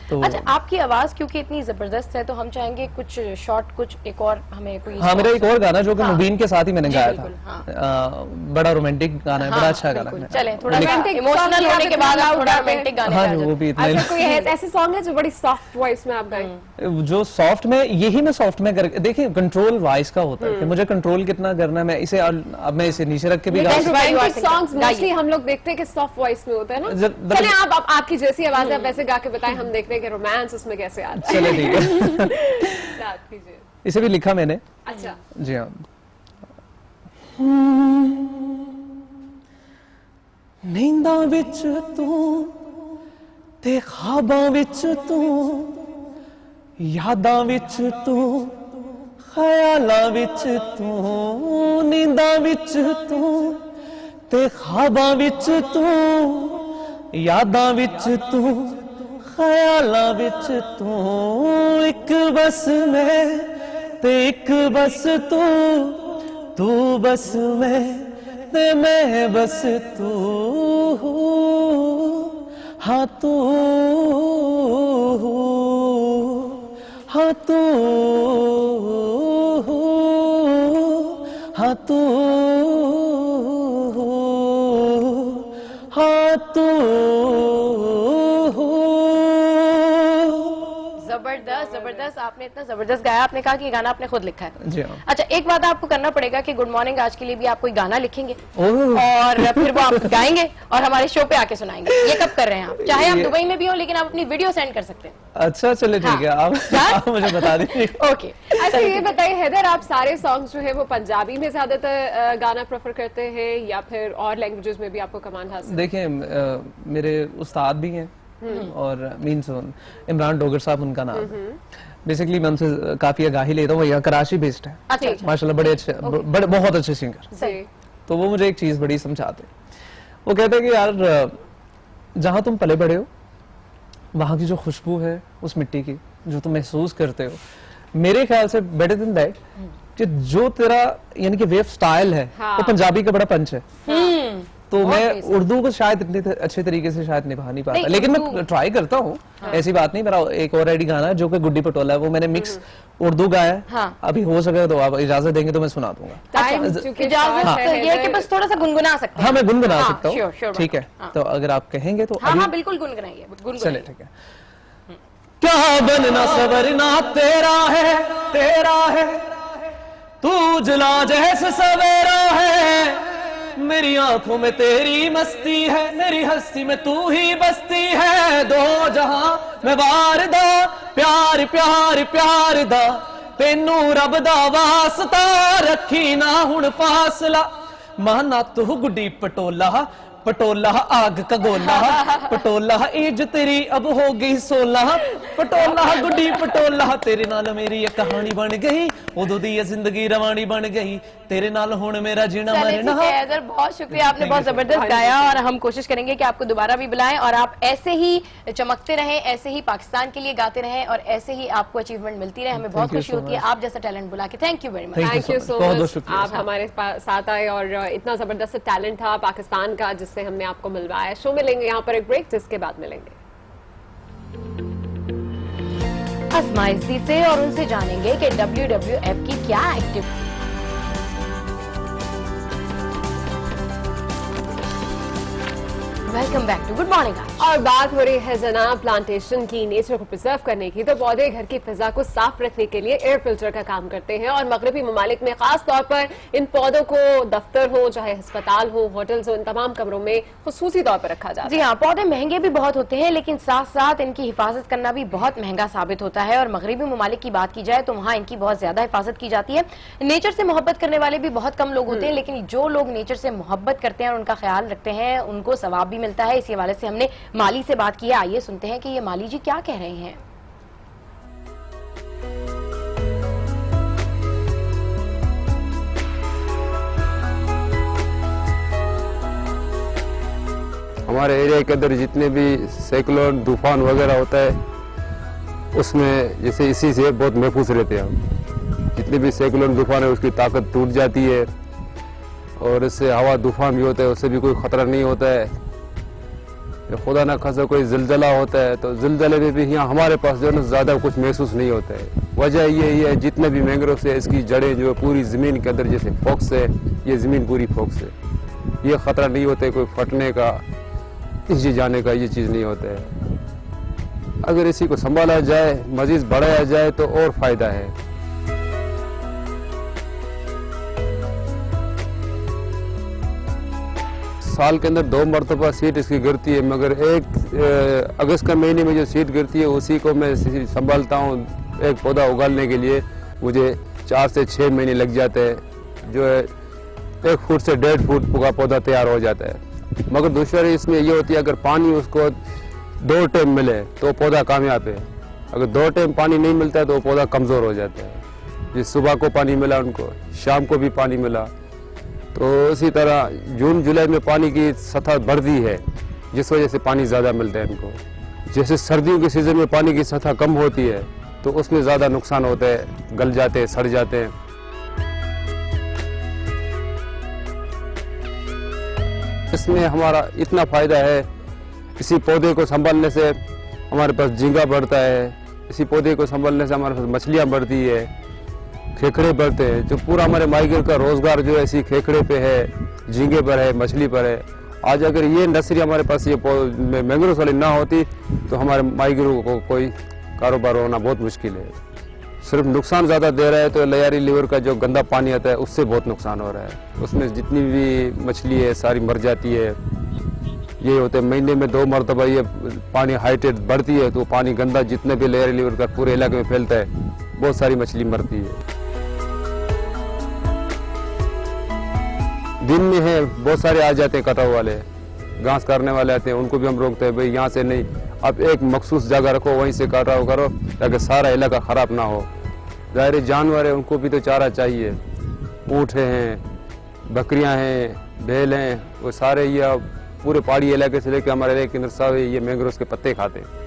तो अच्छा, आपकी आवाज क्योंकि इतनी जबरदस्त है तो हम चाहेंगे कुछ शॉर्ट, कुछ एक और हमें कोई। हाँ, मेरा एक और गाना जो कि मुबीन के साथ ही मैंने गाया था, हाँ। बड़ा रोमांटिक गाना है, बड़ा अच्छा गाना है। चलें, थोड़ा इमोशनल होने के बाद आप थोड़ा रोमांटिक गाने हाँ, वो भी इतना कोई ऐसे सॉन्ग है जो बड़ी सॉफ्ट वॉइस में आप गाएं? जो सॉफ्ट में, यही मैं सॉफ्ट में कर, देखिए कंट्रोल वॉइस का होता है कि मुझे कंट्रोल कितना करना है। मैं इसे अब मैं इसे नीचे रख के भी गा सकता हूं। रोमांटिक सॉन्ग्स मोस्टली हम लोग देखते हैं कि सॉफ्ट वॉइस में होता है ना। चलिए आप आपकी जैसी आवाज है वैसे गा के बताएं, हम देखते हैं कि रोमांस उसमें कैसे आता है। चले ठीक है। इसे भी लिखा मैंने। अच्छा जी हाँ। नींदा विच तू ते ख्वाबां विच तू, यादां विच तू, ख्यालां विच तू, नींदा विच तू ते ख्वाबां विच तू, यादां विच तू, ख्यालां विच तू, एक बस मैं ते एक बस तू बस मैं ते मैं बस तू, हाँ तू, हाँ तू, हाँ तू, हाँ तू। जबरदस्त, आपने इतना जबरदस्त गाया। आपने कहा कि ये गाना आपने खुद लिखा है। जी हाँ। अच्छा, एक बात आपको करना पड़ेगा कि गुड मॉर्निंग आज के लिए भी आप कोई गाना लिखेंगे और फिर वो आप गाएंगे और हमारे शो पे आके सुनाएंगे। ये कब कर रहे हैं आप? चाहे आप दुबई में भी हो लेकिन आप अपनी वीडियो सेंड कर सकते हैं। अच्छा चले ठीक है, आप मुझे बता दीजिए। ओके, अच्छा ये बताइए हैदर, आप सारे सॉन्ग्स जो है वो पंजाबी में ज्यादातर गाना प्रेफर करते हैं या फिर और लैंग्वेजेस में भी आपको कमांड हासिल? देखिए मेरे उस्ताद भी हैं और मीन्स इमरान डोगर साहब उनका नाम। बेसिकली मैं उनसे काफी आगाही लेता हूँ, यहाँ कराची बेस्ड है। अच्छा, माशाल्लाह बड़े अच्छे, बड़े बहुत अच्छे सिंगर। तो वो मुझे एक चीज बड़ी समझाते हैं, वो कहते हैं कि यार जहाँ तुम पले बड़े हो वहाँ की जो खुशबू है उस मिट्टी की जो तुम महसूस करते हो, मेरे ख्याल से बेटर देन दैट कि जो तेरा यानी कि वेव स्टाइल है वो पंजाबी का बड़ा पंच है। तो मैं उर्दू को शायद इतने अच्छे तरीके से शायद निभा नहीं पाता, लेकिन मैं ट्राई करता हूँ। ऐसी बात नहीं, मेरा एक और आईडी गाना है जो कि गुड्डी पटोला है, वो मैंने मिक्स उर्दू गाया है। अभी हो सके तो आप इजाजत देंगे तो मैं सुना दूंगा। ये कि बस थोड़ा सा गुनगुना सकते हैं। हाँ, मैं गुनगुना सकता हूँ, ठीक है। तो अगर आप कहेंगे तो हाँ बिल्कुल गुनगुनाइए। चले ठीक है। क्या बनना सवरना तेरा है, तू जला जैसे सवेरा है, मेरी आंखों में तेरी मस्ती है, मेरी हस्ती में तू ही बसती है, दो जहां में वार दा प्यार प्यार प्यार दा, तेनू रब दा वास्ता रखी ना हुण फासला, माना तू गुड्डी पटोला पटोला आग का गोला, पटोला एज तेरी अब हो गई 16, पटोला गुड्डी पटोला, तेरे नाल मेरी एक कहानी बन गई, उदों दी जिंदगी रवानी बन गई, तेरे नाल हुण मेरा जीना मरना। हैदर बहुत शुक्रिया, आपने बहुत जबरदस्त गाया और हम कोशिश करेंगे कि आपको दोबारा भी बुलाएं और आप ऐसे ही चमकते रहें, ऐसे ही पाकिस्तान के लिए गाते रहें और ऐसे ही आपको अचीवमेंट मिलती रहे। हमें बहुत खुशी होती है आप जैसा टैलेंट बुला के। Thank you very much. Thank you so much, आप हमारे साथ आए और इतना जबरदस्त टैलेंट था पाकिस्तान का जिससे हमने आपको मिलवाया। शो में लेंगे यहाँ पर एक ब्रेक, जिसके बाद मिलेंगे आजमाइशी से और उनसे जानेंगे कि WWF की क्या activity. Welcome back to good morning. और बात हो रही है जनाब प्लांटेशन की, नेचर को प्रिजर्व करने की। तो पौधे घर की फिजा को साफ रखने के लिए एयर फिल्टर का काम करते हैं और मगरबी ममालिक में खास तौर पर इन पौधों को दफ्तर हो चाहे अस्पताल हो होटल्स हो, इन तमाम कमरों में खुसूसी तौर पर रखा जाता है। जी हाँ, पौधे महंगे भी बहुत होते हैं लेकिन साथ साथ इनकी हिफाजत करना भी बहुत महंगा साबित होता है। और मगरबी ममालिक की बात की जाए तो वहाँ इनकी बहुत ज्यादा हिफाजत की जाती है। नेचर से मोहब्बत करने वाले भी बहुत कम लोग होते हैं, लेकिन जो लोग नेचर से मोहब्बत करते हैं और उनका ख्याल रखते हैं उनको सवाब भी मिलता है। इसी हवाले से हमने माली से बात की है, आइए सुनते हैं कि ये माली जी क्या कह रहे हैं। हमारे एरिया के अंदर जितने भी साइक्लोन तूफान वगैरह होता है उसमें जैसे इसी से बहुत महफूज रहते हैं हम। जितनी भी साइक्लोन तूफान है उसकी ताकत टूट जाती है, और इससे हवा तूफान भी होता है, उससे भी कोई ख़तरा नहीं होता है। खुदा ना खासा कोई ज़िलज़ला होता है तो ज़िलज़ले में भी यहाँ हमारे पास जो है ना ज़्यादा कुछ महसूस नहीं होता है। वजह ये है जितने भी मैंग्रोव से इसकी जड़ें जो है पूरी ज़मीन के अंदर, जैसे फोक्स है, ये ज़मीन पूरी फोक्स है, ये ख़तरा नहीं होता है कोई फटने का, नीचे जाने का, ये चीज़ नहीं होता है। अगर इसी को संभाला जाए, मज़ीद बढ़ाया जाए तो और फ़ायदा है। साल के अंदर 2 मरतबा सीट इसकी गिरती है, मगर एक अगस्त के महीने में जो सीट गिरती है उसी को मैं संभालता हूँ। एक पौधा उगालने के लिए मुझे 4 से 6 महीने लग जाते हैं, जो है 1 फुट से 1.5 फुट का पौधा तैयार हो जाता है। मगर दूसरी इसमें ये होती है, अगर पानी उसको 2 टाइम मिले तो पौधा कामयाब है, अगर 2 टाइम पानी नहीं मिलता है तो पौधा कमज़ोर हो जाता है। जिस सुबह को पानी मिला उनको, शाम को भी पानी मिला, तो इसी तरह जून जुलाई में पानी की सतह बढ़ती है, जिस वजह से पानी ज़्यादा मिलता है इनको। जैसे सर्दियों के सीज़न में पानी की सतह कम होती है तो उसमें ज़्यादा नुकसान होता है, गल जाते हैं, सड़ जाते हैं। इसमें हमारा इतना फ़ायदा है, इसी पौधे को संभालने से हमारे पास झींगा बढ़ता है, इसी पौधे को संभालने से हमारे पास मछलियाँ बढ़ती है, खेखड़े बढ़ते हैं। जो पूरा हमारे माईगिर का रोजगार जो है इसी खेखड़े पे है, झींगे पर है, मछली पर है। आज अगर ये नर्सरी हमारे पास ये मैंग्रोव वाली ना होती तो हमारे माईगिरों को कोई कारोबार होना बहुत मुश्किल है। सिर्फ नुकसान ज़्यादा दे रहा है तो लयारी लीवर का जो गंदा पानी आता है उससे बहुत नुकसान हो रहा है। उसमें जितनी भी मछली है सारी मर जाती है। ये होते हैं महीने में 2 मरतबा ये पानी हाइटेड बढ़ती है तो पानी गंदा जितने भी लयारी लीवर का पूरे इलाके में फैलता है, बहुत सारी मछली मरती है। दिन में है बहुत सारे आ जाते हैं कटाव वाले, घास काटने वाले आते हैं, उनको भी हम रोकते हैं, भाई यहाँ से नहीं, अब एक मखसूस जगह रखो, वहीं से कटाव करो ताकि सारा इलाका ख़राब ना हो। ज़ाहिर जानवर है, उनको भी तो चारा चाहिए। ऊँट हैं, बकरियाँ हैं, बैल हैं, वो सारे ये पूरे पहाड़ी इलाके से लेकर हमारे इलाके के अंदर सब ये मैंग्रोव के पत्ते खाते हैं।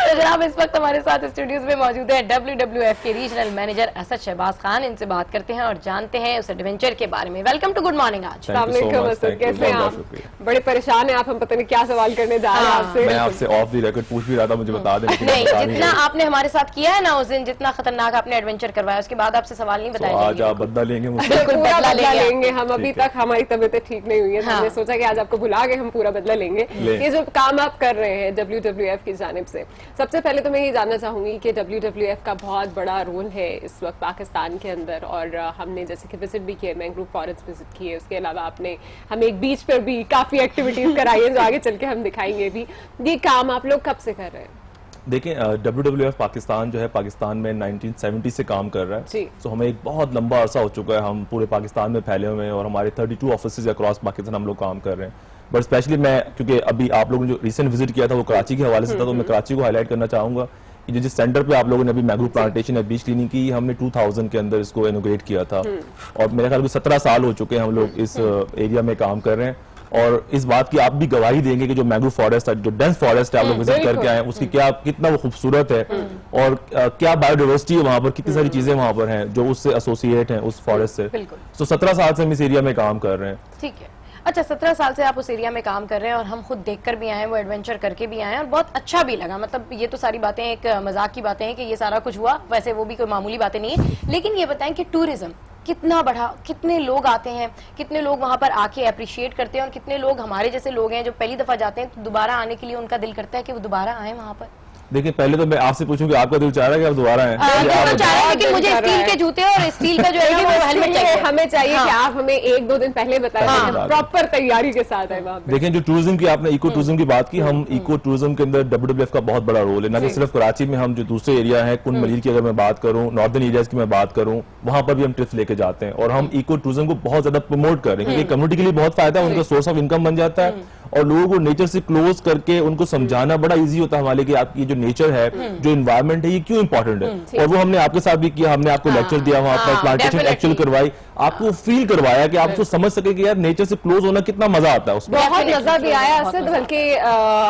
जनाब इस वक्त हमारे साथ स्टूडियोज में मौजूद है WWF के रीजनल मैनेजर असद शहबाज खान। इनसे बात करते हैं और जानते हैं उस एडवेंचर के बारे में। Welcome to good morning. आज कैसे हैं आप? बड़े परेशान हैं आप, हम पता नहीं क्या सवाल करने जा रहे हैं आपसे। मैं आपसे ऑफ द रिकॉर्ड पूछ भी रहा था, मुझे बता दें। नहीं, जितना आपने हमारे साथ किया है ना उस दिन, जितना खतरनाक आपने एडवेंचर करवाया, उसके बाद आपसे सवाल नहीं बताया। आज आप बदला लेंगे मुझसे? बिल्कुल बदला लेंगे हम। अभी तक हमारी तबीयत ठीक नहीं हुई है, हमने सोचा कि आज आपको बुला के हम पूरा बदला लेंगे। ये जो काम आप कर रहे हैं WWF की जानिब से, सबसे पहले तो मैं ये जानना चाहूंगी कि WWF का बहुत बड़ा रोल है इस वक्त पाकिस्तान के अंदर, और हमने जैसे कि विजिट भी किया, मैंग्रोव फॉरेस्ट विजिट किए, उसके अलावा आपने हमें एक बीच पर भी काफी एक्टिविटीज कराई है जो आगे चल के हम दिखाएंगे भी। ये काम आप लोग कब से कर रहे हैं? देखिए WWF पाकिस्तान जो है, पाकिस्तान में 1970 से काम कर रहा है। तो हमें एक बहुत लंबा अरसा हो चुका है, हम पूरे पाकिस्तान में फैले हुए हैं और हमारे 32 ऑफिस अक्रॉस पाकिस्तान हम लोग काम कर रहे हैं। बट स्पेशली मैं, क्योंकि अभी आप लोगों ने जो रिसेंट विजिट किया था वो कराची के हवाले से था, तो मैं कराची को हाईलाइट करना चाहूंगा। ये जिस सेंटर पे आप लोगों ने अभी मैंग्रोव प्लांटेशन या बीच क्लीनिंग की, हमने 2000 के अंदर इसको इनोग्रेट किया था और मेरे ख्याल में 17 साल हो चुके हैं हम लोग इस एरिया में काम कर रहे हैं। और इस बात की आप भी गवाही देंगे कि जो मैंग्रोव फॉरेस्ट है, जो डेंस फॉरेस्ट है, आप लोग विजिट करके आए, उसकी क्या कितना वो खूबसूरत है और क्या बायोडाइवर्सिटी है वहाँ पर, कितनी सारी चीजें वहाँ पर हैं जो उससे एसोसिएट हैं उस फॉरेस्ट से। तो 17 साल से हम इस एरिया में काम कर रहे हैं। ठीक है, अच्छा 17 साल से आप उस एरिया में काम कर रहे हैं और हम खुद देखकर भी आए हैं, वो एडवेंचर करके भी आए हैं और बहुत अच्छा भी लगा। मतलब ये तो सारी बातें एक मजाक की बातें हैं कि ये सारा कुछ हुआ, वैसे वो भी कोई मामूली बातें नहीं है। लेकिन ये बताएं कि टूरिज्म कितना बढ़ा, कितने लोग आते हैं, कितने लोग वहाँ पर आके अप्रिशिएट करते हैं और कितने लोग हमारे जैसे लोग हैं जो पहली दफा जाते हैं तो दोबारा आने के लिए उनका दिल करता है कि वो दोबारा आए वहाँ पर। देखिए पहले तो मैं आपसे पूछूं कि आपका दिल चाह रहा है कि आप दोबारा आएं? लेकिन मुझे स्टील के जूते और स्टील का जो है वो हेलमेट चाहिए। हमें चाहिए कि आप हमें 1-2 दिन पहले बताएं, प्रॉपर तैयारी के साथ है वहाँ पे। देखिए जो टूरिज्म की आपने इको टूरिज्म की बात की, हम इको टूरिज्म के अंदर WWF का बहुत बड़ा रोल है। ना कि सिर्फ कराची में, हम जो दूसरे एरिया है, कुन मलीर की अगर मैं बात करूँ, नॉर्दर्न एरियाज की मैं बात करूँ, वहाँ पर भी हम ट्रिप्स लेके जाते हैं और हम इको टूरिज्म को बहुत ज्यादा प्रमोट कर रहे हैं क्योंकि कम्युनिटी के लिए बहुत फायदा है, उनका सोर्स ऑफ इनकम बन जाता है और लोगों को नेचर से क्लोज करके उनको समझाना बड़ा इजी होता है हमारे लिए कि आपकी जो नेचर है, जो इन्वायरमेंट है, ये क्यों इंपॉर्टेंट है। और वो हमने आपके साथ भी किया, हमने आपको लेक्चर दिया वहां पर, प्लांटेशन एक्चुअल करवाई, आपको फील करवाया कि आप उसको समझ सके कि यार नेचर से क्लोज होना कितना मजा आता है उसमें। बहुत मजा भी आया असद, बल्कि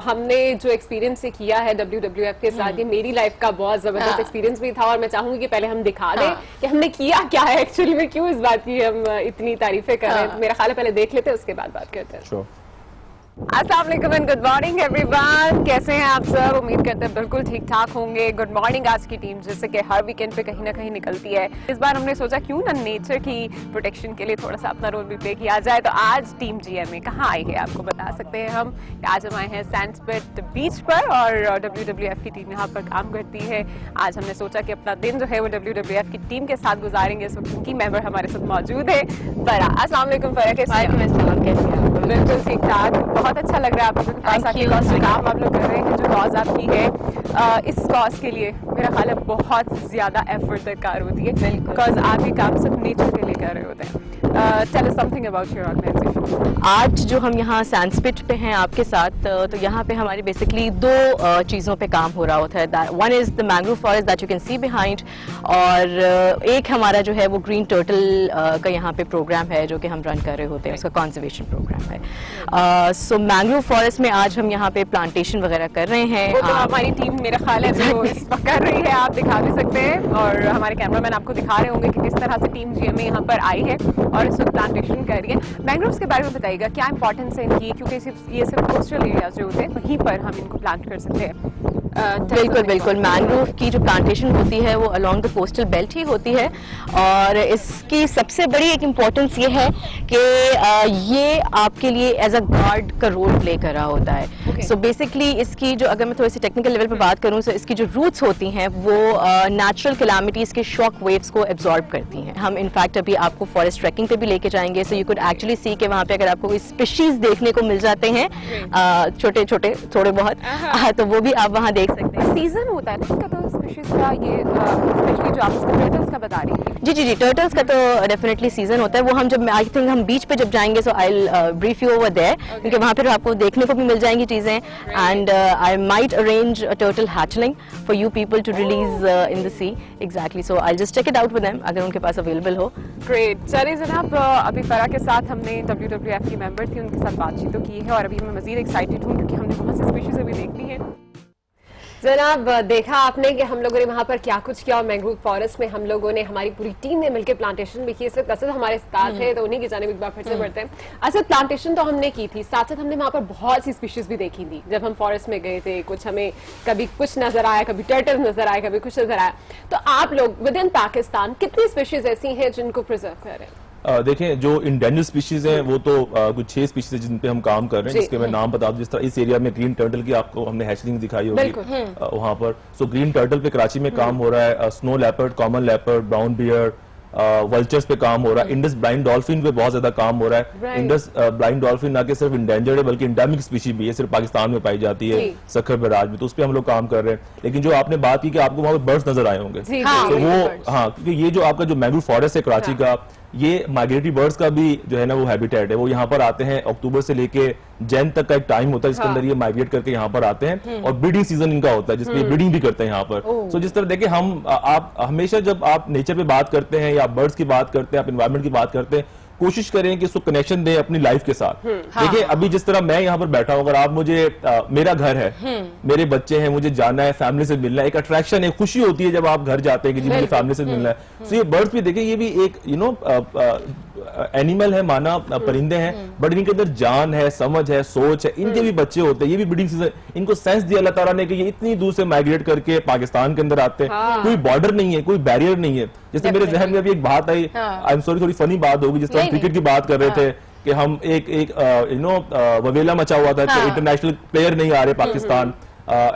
हमने जो एक्सपीरियंस से किया है WWF के साथ, ये मेरी लाइफ का बहुत जबरदस्त एक्सपीरियंस भी था। और मैं चाहूंगी कि पहले हम दिखा दें कि हमने किया क्या है एक्चुअली में, क्यों इस बात की हम इतनी तारीफें कर रहे हैं। मेरा ख्याल है पहले देख लेते हैं, उसके बाद बात करते हैं। अस्सलाम वालेकुम एंड गुड मॉर्निंग एवरीवन, कैसे हैं आप सब? उम्मीद करते हैं बिल्कुल ठीक ठाक होंगे। गुड मॉर्निंग आज की टीम जैसे कि हर वीकेंड पे कहीं ना कहीं निकलती है, इस बार हमने सोचा क्यों ना नेचर की प्रोटेक्शन के लिए थोड़ा सा अपना रोल भी प्ले किया जाए। तो आज टीम GMA कहाँ आई है आपको बता सकते हैं हम। आज हम आए हैं सैंडस्पिट बीच पर और WWF की टीम यहाँ पर काम करती है। आज हमने सोचा कि अपना दिन जो है वो WWF की टीम के साथ गुजारेंगे। इस वक्त उनकी मेंबर हमारे साथ मौजूद है। फरा, अस्सलाम वालेकुम फरा, कैसे हैं? बिल्कुल ठीक ठाक, बहुत अच्छा लग रहा है आप लोगों के पास आके। काम आप लोग कर रहे हैं, जो कॉज आपकी है, इस कॉज के लिए मेरा ख्याल है बहुत ज्यादा एफर्ट दरकार होती है, बिकॉज आप ये काम सिर्फ नेचर के लिए कर रहे होते हैं। Tell us something about your organisation. आज जो हम यहाँ सैंडस्पिट पे हैं आपके साथ, तो यहाँ पे हमारी बेसिकली दो चीज़ों पे काम हो रहा होता है। One is the mangrove forest that you can see behind, और एक हमारा जो है वो ग्रीन टर्टल का यहाँ पे प्रोग्राम है जो कि हम रन कर रहे होते हैं, उसका कंजर्वेशन प्रोग्राम है। सो मैंग्रोव फॉरेस्ट में आज हम यहाँ पे प्लांटेशन वगैरह कर रहे हैं। वो तो हमारी टीम मेरा ख्याल है वो इस वक्त कर रही है, आप दिखा भी सकते हैं और हमारे कैमरामैन आपको दिखा रहे होंगे कि किस तरह से टीम GMA यहाँ पर आई है और इस वक्त प्लांटेशन कर रही है। मैंग्रोव्स के बारे में बताइएगा, क्या इंपॉर्टेंस है इनकी, क्योंकि ये सिर्फ कोस्टल एरियाज जो होते हैं वहीं पर हम इनको प्लांट कर सकते हैं। बिल्कुल बिल्कुल, मैंग्रोव की जो प्लांटेशन होती है वो अलोंग द कोस्टल बेल्ट ही होती है, और इसकी सबसे बड़ी एक इम्पोर्टेंस ये है कि ये आपके लिए एज अ गार्ड का रोल प्ले कर रहा होता है। सो बेसिकली इसकी जो, अगर मैं थोड़ी सी टेक्निकल लेवल पे बात करूँ, तो इसकी जो रूट्स होती हैं वो नेचुरल कैलामिटीज के शॉक वेव्स को एब्जॉर्ब करती हैं। हम इनफैक्ट अभी आपको फॉरेस्ट ट्रैकिंग पे भी लेके जाएंगे, so you could actually see के वहाँ पे अगर आपको कोई स्पीशीज देखने को मिल जाते हैं, छोटे छोटे थोड़े बहुत, तो वो भी आप वहाँ देख सकते हैं। सीजन होता है ना तो स्पीशीज का, ये स्पेशली जो आप टर्टल्स का बता रही हैं। जी, टर्टल्स का तो डेफिनेटली सीजन होता है। वो हम जब, आई थिंक हम बीच पे जब जाएंगे, so I will brief you over there, क्योंकि वहाँ पर आपको देखने को भी मिल जाएंगी चीजें। And I might arrange a turtle hatchling for you people to release in the sea. Exactly, so I just check it out with them अगर उनके पास अवेलेबल हो। ग्रेट। चलिए जनाब, अभी फरा के साथ हमने WWF की मेंबर थी, उनके साथ बातचीत तो की है और अभी मैं मजीद एक्साइटेड हूँ क्योंकि हमने बहुत सी स्पीशीज अभी देख ली है। जनाब, देखा आपने कि हम लोगों ने वहाँ पर क्या कुछ किया और मैंग्रोव फॉरेस्ट में हम लोगों ने, हमारी पूरी टीम ने मिलकर प्लांटेशन भी की। इस वक्त असद हमारे साथ है, तो उन्हीं की जानिब एक बार फिर से बढ़ते हैं। असद, प्लांटेशन तो हमने की थी, साथ साथ हमने वहाँ पर बहुत सी स्पीशीज भी देखी थी जब हम फॉरेस्ट में गए थे। कुछ हमें कभी कुछ नजर आया, कभी टर्टल नजर आया, कभी कुछ नजर आया। तो आप लोग विद इन पाकिस्तान कितनी स्पीशीज ऐसी हैं जिनको प्रिजर्व कर रहे हैं? देखें, जो इंडेंजर्ड स्पीशीज हैं वो तो कुछ 6 स्पीशीज है जिन पे हम काम कर रहे हैं, जिसके मैं नाम बता दूं। जिस तरह इस एरिया में ग्रीन टर्टल की आपको हमने हैचलिंग दिखाई होगी वहां पर। सो ग्रीन टर्टल पे कराची में काम हो रहा है, snow leopard, common leopard, brown bear, vultures पे काम हो रहा है, इंडस ब्लाइंड डॉल्फिन पे बहुत ज्यादा काम हो रहा है। इंडस ब्लाइंड डॉल्फिन ना कि सिर्फ इंडेंजर्ड है बल्कि इंडेमिक स्पीशी भी है, सिर्फ पाकिस्तान में पाई जाती है, सखर बराज में, तो उस पे हम लोग काम कर रहे हैं। लेकिन जो आपने बात की कि आपको वहां पे बर्ड्स नजर आए होंगे, तो वो क्योंकि ये जो आपका जो मैंग्रोव फॉरेस्ट है कराची का, ये माइग्रेटरी बर्ड्स का भी जो है ना वो हैबिटेट है। वो यहाँ पर आते हैं, अक्टूबर से लेके जैन तक का एक टाइम होता है जिसके अंदर ये माइग्रेट करके यहाँ पर आते हैं, और ब्रीडिंग सीजन इनका होता है जिसमें ब्रीडिंग भी करते हैं यहाँ पर। सो जिस तरह देखिए, हम आप हमेशा जब आप नेचर पे बात करते हैं या बर्ड्स की बात करते हैं, आप एनवायरमेंट की बात करते हैं, कोशिश करें कि उसको कनेक्शन दें अपनी लाइफ के साथ। देखिए, अभी जिस तरह मैं यहाँ पर बैठा हूँ, अगर आप मुझे मेरा घर है, मेरे बच्चे हैं, मुझे जाना है, फैमिली से मिलना है, एक अट्रैक्शन है, खुशी होती है जब आप घर जाते हैं कि जी मुझे फैमिली से मिलना है। तो ये बर्ड्स भी देखिए, ये भी एक एनिमल है, माना परिंदे हैं, बट इनके अंदर जान है, समझ है, सोच है। इनके भी बच्चे होते हैं, ये भी ब्रीडिंग सीजन, इनको सेंस दिया अल्लाह ताला ने कि ये इतनी दूर से माइग्रेट करके पाकिस्तान के अंदर आते हैं। कोई बॉर्डर नहीं है, कोई बैरियर नहीं है। जैसे मेरे जहन में अभी एक बात आई, आई एम सॉरी, थोड़ी फनी बात होगी, जिस तरह क्रिकेट की बात कर रहे थे कि हम एक ववेला मचा हुआ था कि इंटरनेशनल प्लेयर नहीं आ रहे पाकिस्तान,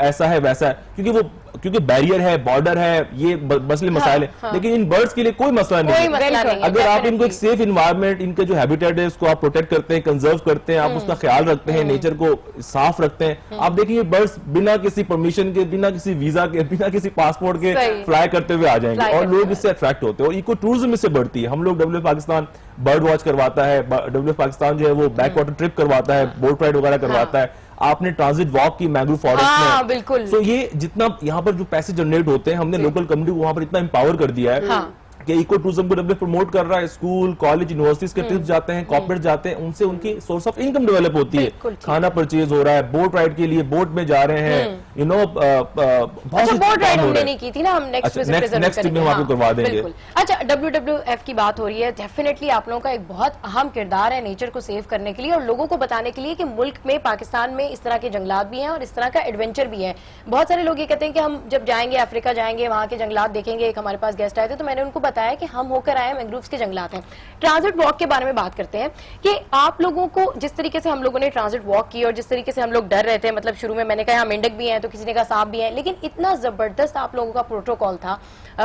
ऐसा है वैसा है, क्योंकि वो क्योंकि बैरियर है, बॉर्डर है, ये मसले मसाइल है, लेकिन इन बर्ड्स के लिए कोई मसला नहीं है। अगर आप इनको एक सेफ इन्वायरमेंट, इनका जो हैबिटेट है उसको आप प्रोटेक्ट करते हैं, कंजर्व करते हैं, आप उसका ख्याल रखते हैं, नेचर को साफ रखते हैं, आप देखिए बर्ड्स बिना किसी परमिशन के, बिना किसी वीजा के, बिना किसी पासपोर्ट के फ्लाई करते हुए आ जाएंगे और लोग इससे अट्रैक्ट होते हैं और इको टूरिज्म इससे बढ़ती है। हम लोग WWF पाकिस्तान बर्ड वॉच करवाता है, WWF पाकिस्तान जो है वो बैक वाटर ट्रिप करवाता है, बोट राइड वगैरह करवाता है, आपने ट्रांजिट वॉक की मैंग्रोव फॉरेस्ट में, बिल्कुल। तो ये जितना यहाँ पर जो पैसे जनरेट होते हैं, हमने लोकल कम्युनिटी को वहां पर इतना एम्पावर कर दिया है कि इको टूरिज्म को WWF प्रमोट कर रहा है। स्कूल, कॉलेज, यूनिवर्सिटीज के ट्रिप्स जाते हैं, कॉर्पोरेट जाते हैं, उनसे उनकी सोर्स ऑफ इनकम डेवलप होती है, खाना परचेज हो रहा है, बोट राइड के लिए बोट में जा रहे हैं, यू नो बहुत बोट राइड हमने नहीं की थी ना, हम नेक्स्ट में आपको करवा देंगे। अच्छा, WWF की बात हो रही है, डेफिनेटली आप लोगों का एक बहुत अहम किरदार है नेचर को सेव करने के लिए और लोगों को बताने के लिए कि मुल्क में, पाकिस्तान में इस तरह के जंगलात भी हैं और इस तरह का एडवेंचर भी है। बहुत सारे लोग ये कहते हैं कि हम जब जाएंगे अफ्रीका जाएंगे, वहां के जंगलात देखेंगे। एक हमारे पास गेस्ट आए थे तो मैंने उनको बताया कि हम होकर आए मैंग्रोव्स के जंगलात हैं। ट्रांजिट वॉक के बारे में बात करते हैं कि आप लोगों को जिस तरीके से हम लोगों ने ट्रांजिट वॉक की और जिस तरीके से हम लोग डर रहे थे, मतलब शुरू में मैंने कहा यहाँ मेंढक भी हैं तो किसी ने कहा सांप भी हैं, लेकिन इतना जबरदस्त आप लोगों का प्रोटोकॉल था।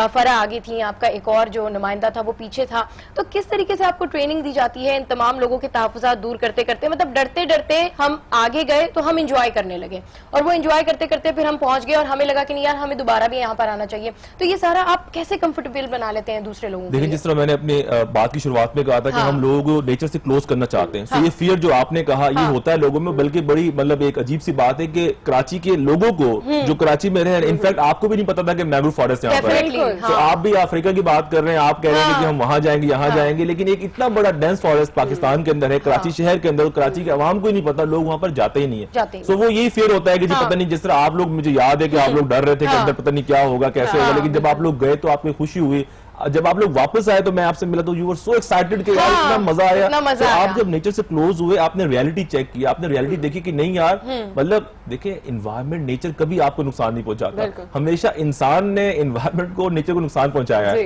फरा आगे थी, आपका एक और जो नुमाइंदा था वो पीछे था, तो किस तरीके से आपको ट्रेनिंग दी जाती है इन तमाम लोगों के तहफ़्फ़ुज़ात दूर करते करते, मतलब डरते डरते हम आगे गए तो हम इंजॉय करने लगे और वो इंजॉय करते करते फिर हम पहुंच गए और हमें लगा कि नहीं यार हमें दोबारा भी यहाँ पर आना चाहिए। तो ये सारा आप कैसे कंफर्टेबल बना लेते हैं दूसरे लोगों देखिए, जिस तरह मैंने अपनी बात की शुरुआत में कहा था कि हम लोगों को नेचर से क्लोज करना चाहते हैं, तो ये फियर जो आपने कहा ये होता है लोगों में, बल्कि बड़ी मतलब एक अजीब सी बात है कि कराची के लोगों को जो कराची में रहे, इनफैक्ट आपको भी नहीं पता था कि मैंग्रोव फॉरेस्ट यहाँ पर है, तो आप भी अफ्रीका की बात कर रहे हैं, आप कह रहे हैं कि हम वहां जाएंगे, यहाँ जाएंगे, लेकिन एक इतना बड़ा डेंस फॉरेस्ट पाकिस्तान के अंदर है, कराची शहर के अंदर, कराची के अवाम को ही नहीं पता, लोग वहां पर जाते ही नहीं है। तो वो यही फियर होता है कि जी पता नहीं, जिस तरह आप लोग, मुझे याद है कि आप लोग डर रहे थे कि अंदर पता नहीं क्या होगा, कैसे होगा, लेकिन जब आप लोग गए तो आपको खुशी हुई। जब आप लोग वापस आए तो मैं आपसे मिला तो यू वर सो एक्साइटेड कि यार इतना मजा आया। तो आप जब नेचर से क्लोज हुए, आपने रियलिटी चेक की, आपने रियलिटी देखी कि नहीं यार, मतलब देखिए एनवायरनमेंट, नेचर कभी आपको नुकसान नहीं पहुंचाता, हमेशा इंसान ने एनवायरनमेंट को, नेचर को नुकसान पहुंचाया है।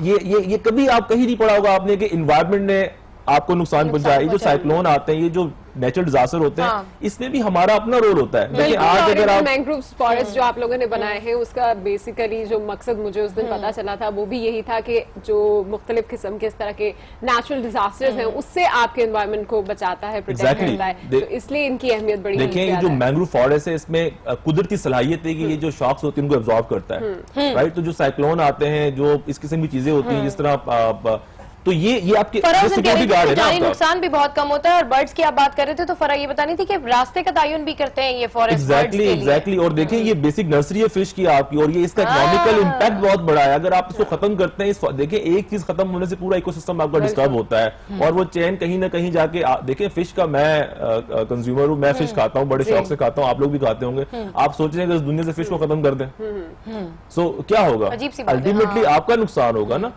ये कभी आप कहीं नहीं पढ़ा होगा आपने कि एनवायरनमेंट ने आपको नुकसान पहुंचाया। ये जो साइक्लोन आते हैं, ये जो नेचुरल डिजास्टर होते हैं, इसमें भी हमारा अपना रोल होता है। देखिए आज अगर आप मैंग्रोव फॉरेस्ट जो आप लोगों ने बनाए हैं, उसका बेसिकली जो मकसद मुझे उस दिन पता चला था वो भी यही था कि जो मुख्तलिफ किस्म के इस तरह के नेचुरल डिजास्टर्स हैं उससे आपके एनवायरनमेंट को बचाता है, प्रोटेक्ट करता है, तो इसलिए इनकी अहमियत बड़ी है। देखिए जो मैंग्रोव फॉरेस्ट है, इसमें कुदरती सलाहियत है कि ये जो शॉक्स होती है उनको एब्जॉर्ब करता है, राइट। तो जो साइक्लोन आते हैं, जो इस किस्म की चीजें होती हैं, जिस तरह तो ये आपके सिक्योरिटी गार्ड है ना, आपका नुकसान भी बहुत कम होता है। और बर्ड्स की आप बात कर रहे थे तो फरा ये बतानी थी कि रास्ते का तयन भी करते हैं ये फॉरेस्ट एग्जैक्टली। और देखिए ये बेसिक नर्सरी है फिश की आपकी, और ये इसका इकोनॉमिकल इम्पैक्ट बहुत बड़ा है। अगर आप इसको खत्म करते हैं, देखिए एक चीज खत्म होने से पूरा इकोसिस्टम आपका डिस्टर्ब होता है और वो चेन कहीं ना कहीं जाके, देखिए फिश का मैं कंज्यूमर हूँ, मैं फिश खाता हूँ, बड़े शौक से खाता हूँ, आप लोग भी खाते होंगे। आप सोच रहे हैं कि इस दुनिया से फिश को खत्म कर दें, सो क्या होगा, अल्टीमेटली आपका नुकसान होगा ना।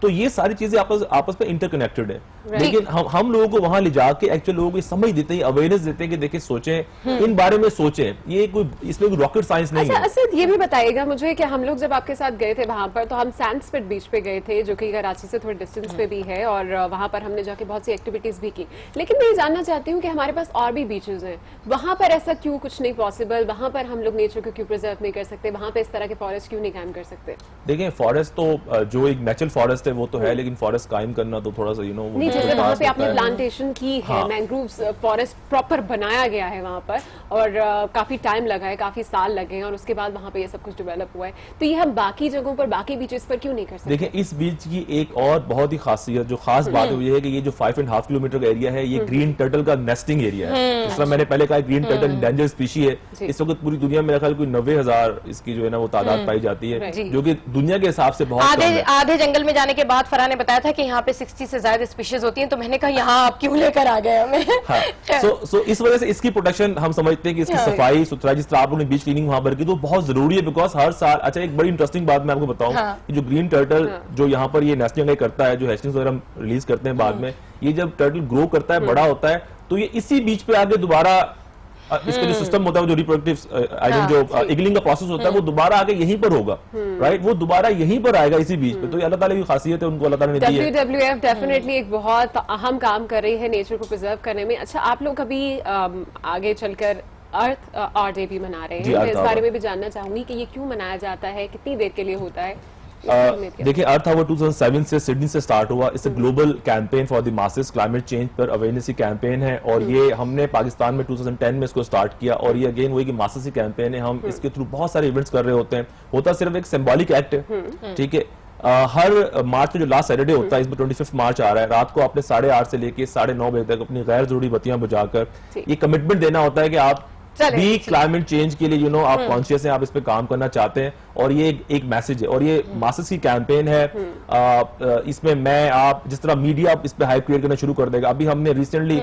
तो ये सारी चीजें आपस में इंटरकनेक्टेड है, लेकिन हम लोगों को वहां ले जाके एक्चुअली लोगों को समझ देते हैं, अवेयरनेस देते हैं कि देखिए सोचें, इन बारे में सोचें, ये कोई इसमें कोई रॉकेट साइंस नहीं है। असद ये भी बताइएगा मुझे कि हम लोग जब आपके साथ गए थे वहां पर, तो हम सैंडस्पिट बीच पे गए थे जो कि कराची से थोड़े डिस्टेंस पे भी है, और वहां पर हमने जाके बहुत सी एक्टिविटीज भी की। लेकिन मैं ये जानना चाहती हूँ कि हमारे पास और भी बीचेस हैं, वहां पर ऐसा क्यों कुछ नहीं पॉसिबल, वहां पर हम लोग नेचर को क्यों प्रिजर्व नहीं कर सकते, वहां पर इस तरह के फॉरेस्ट क्यों नहीं कायम कर सकते? देखिए फॉरेस्ट तो जो एक नेचुरल फॉरेस्ट है वो तो है, लेकिन फॉरेस्ट कायम करना तो थोड़ा सा नहीं, जैसे वहाँ पे आपने प्लांटेशन की है, मैंग्रोव्स फॉरेस्ट प्रॉपर बनाया गया है वहाँ पर, और काफी टाइम लगा है, काफी साल लगे हैं, और उसके बाद वहाँ पे ये सब कुछ डेवलप हुआ है। तो ये हम बाकी जगहों पर, बाकी बीचेस पर क्यों नहीं कर सकते? देखिए इस बीच की एक और बहुत ही खासियत, जो खास बात है वो ये है कि ये जो 5.5 किलोमीटर का एरिया है, ये ग्रीन टर्टल का नेस्टिंग एरिया है। जिस तरह मैंने पहले कहा, ग्रीन टर्टल इंडेंजर्ड स्पीशी है। इस वक्त पूरी दुनिया में ख्याल कोई 90,000 इसकी जो है ना वो तादाद पाई जाती है, जो कि दुनिया के हिसाब से बहुत आधे जंगल में जाने के बाद फरा ने बताया था कि यहाँ पे 60 से ज्यादा स्पीशीज होती हैं, तो मैंने कहा यहाँ आप क्यों लेकर आ गए हमें। सो इस वजह से इसकी प्रोटेक्शन हम समझते हैं कि इसकी सफाई सुथरा, जिस तरह आप लोगों ने बीच क्लीनिंग वहां पर की, तो बहुत जरूरी है, बिकॉज हर साल, अच्छा एक बड़ी इंटरेस्टिंग बात मैं आपको बताऊं, जो ग्रीन टर्टल जो यहाँ पर ये नेस्टिंग करता है, जो हैचलिंग्स वगैरह हम रिलीज करते हैं बाद में, ये जब टर्टल ग्रो करता है, बड़ा होता है, तो ये इसी बीच पे आगे दोबारा इसका जो सिस्टम होता है, जो रिप्रोडक्टिव जो इगलिंग का प्रोसेस होता है, वो दोबारा आगे यहीं पर होगा, राइट, वो दोबारा यहीं पर आएगा इसी बीच पे। तो ये अल्लाह ताला की खासियत है, उनको अल्लाह ताला ने दी है। WWF डेफिनेटली एक बहुत अहम काम कर रही है नेचर को प्रिजर्व करने में। अच्छा, आप लोग कभी आगे चलकर अर्थ डे भी मना रहे जी, हैं। मैं इस Earth बारे Hour। में भी जानना चाहूंगी कि ये क्यों मनाया जाता है, कितनी देर के लिए होता है? इसकी अहमियत क्या है? देखिए, अर्थ आवर 2007 से सिडनी से स्टार्ट हुआ। It's a global campaign for the masses, climate change पर अवेयरनेस की कैंपेन है और ये हमने पाकिस्तान में 2010 में इसको स्टार्ट किया और ये अगेन वही कि मासेस की कैंपेन है। हम इसके थ्रू बहुत सारे इवेंट्स कर रहे होते हैं। होता सिर्फ एक सिंबॉलिक एक्ट है, ठीक है। हर मार्च में जो लास्ट सैटरडे होता है, इसमें 25 मार्च आ रहा है, रात को आपने 8:30 से लेके 9:30 बजे तक अपनी गैर जरूरी बत्तियां बुझाकर ये कमिटमेंट देना होता है कि आप भी क्लाइमेट चेंज के लिए आप कॉन्शियस हैं, आप इस पे काम करना चाहते हैं और ये एक मैसेज है और ये मासेस की कैंपेन है। इसमें मैं आप जिस तरह मीडिया इस पे हाइप क्रिएट करना शुरू कर देगा। अभी हमने रिसेंटली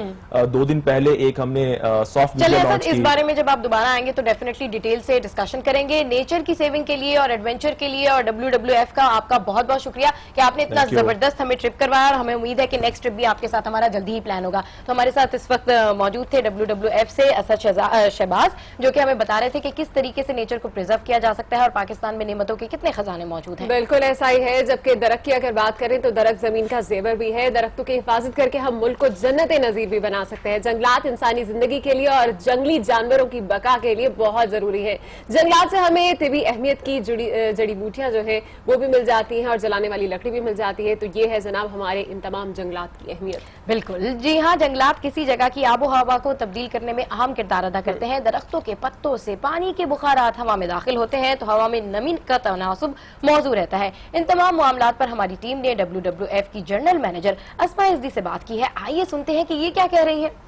2 दिन पहले एक हमने सॉफ्ट वीडियो लॉन्च की। इस बारे में जब आप दोबारा आएंगे तो डेफिनेटली डिटेल से डिस्कशन करेंगे। नेचर की सेविंग के लिए और एडवेंचर के लिए और WWF का आपका बहुत बहुत शुक्रिया कि आपने इतना जबरदस्त हमें ट्रिप करवाया और हमें उम्मीद है कि नेक्स्ट ट्रिप भी आपके साथ हमारा जल्दी ही प्लान होगा। तो हमारे साथ इस वक्त मौजूद थे WWF से असद शहबाज, जो कि हमें बता रहे थे कि किस तरीके से नेचर को प्रिजर्व किया जा सकता है और पाकिस्तान में नेमतों के कितने खजाने मौजूद हैं। बिल्कुल ऐसा ही है। जबकि दरख्त की अगर बात करें तो दरख्त जमीन का जेवर भी है। दरख्तों की हिफाजत करके हम मुल्क को जन्नत नजीर भी बना सकते हैं। जंगलात इंसानी जिंदगी के लिए और जंगली जानवरों की बका के लिए बहुत जरूरी है। जंगलात से हमें तिबी अहमियत की जड़ी बूटियां जो है वो भी मिल जाती हैं और जलाने वाली लकड़ी भी मिल जाती है। तो ये है जनाब हमारे इन तमाम जंगलात की अहमियत। बिल्कुल जी हाँ, जंगलात किसी जगह की आबो हवा को तब्दील करने में अहम किरदार अदा करते हैं। दरख्तों के पत्तों से पानी के बुखारात हवा में दाखिल होते हैं तो हवा में नमी का तनासुब मौजूद रहता है। इन तमाम मामलात पर हमारी टीम ने WWF की जनरल मैनेजर अस्मा इज़्ज़ी से बात की है। आइए सुनते हैं कि ये क्या कह रही है।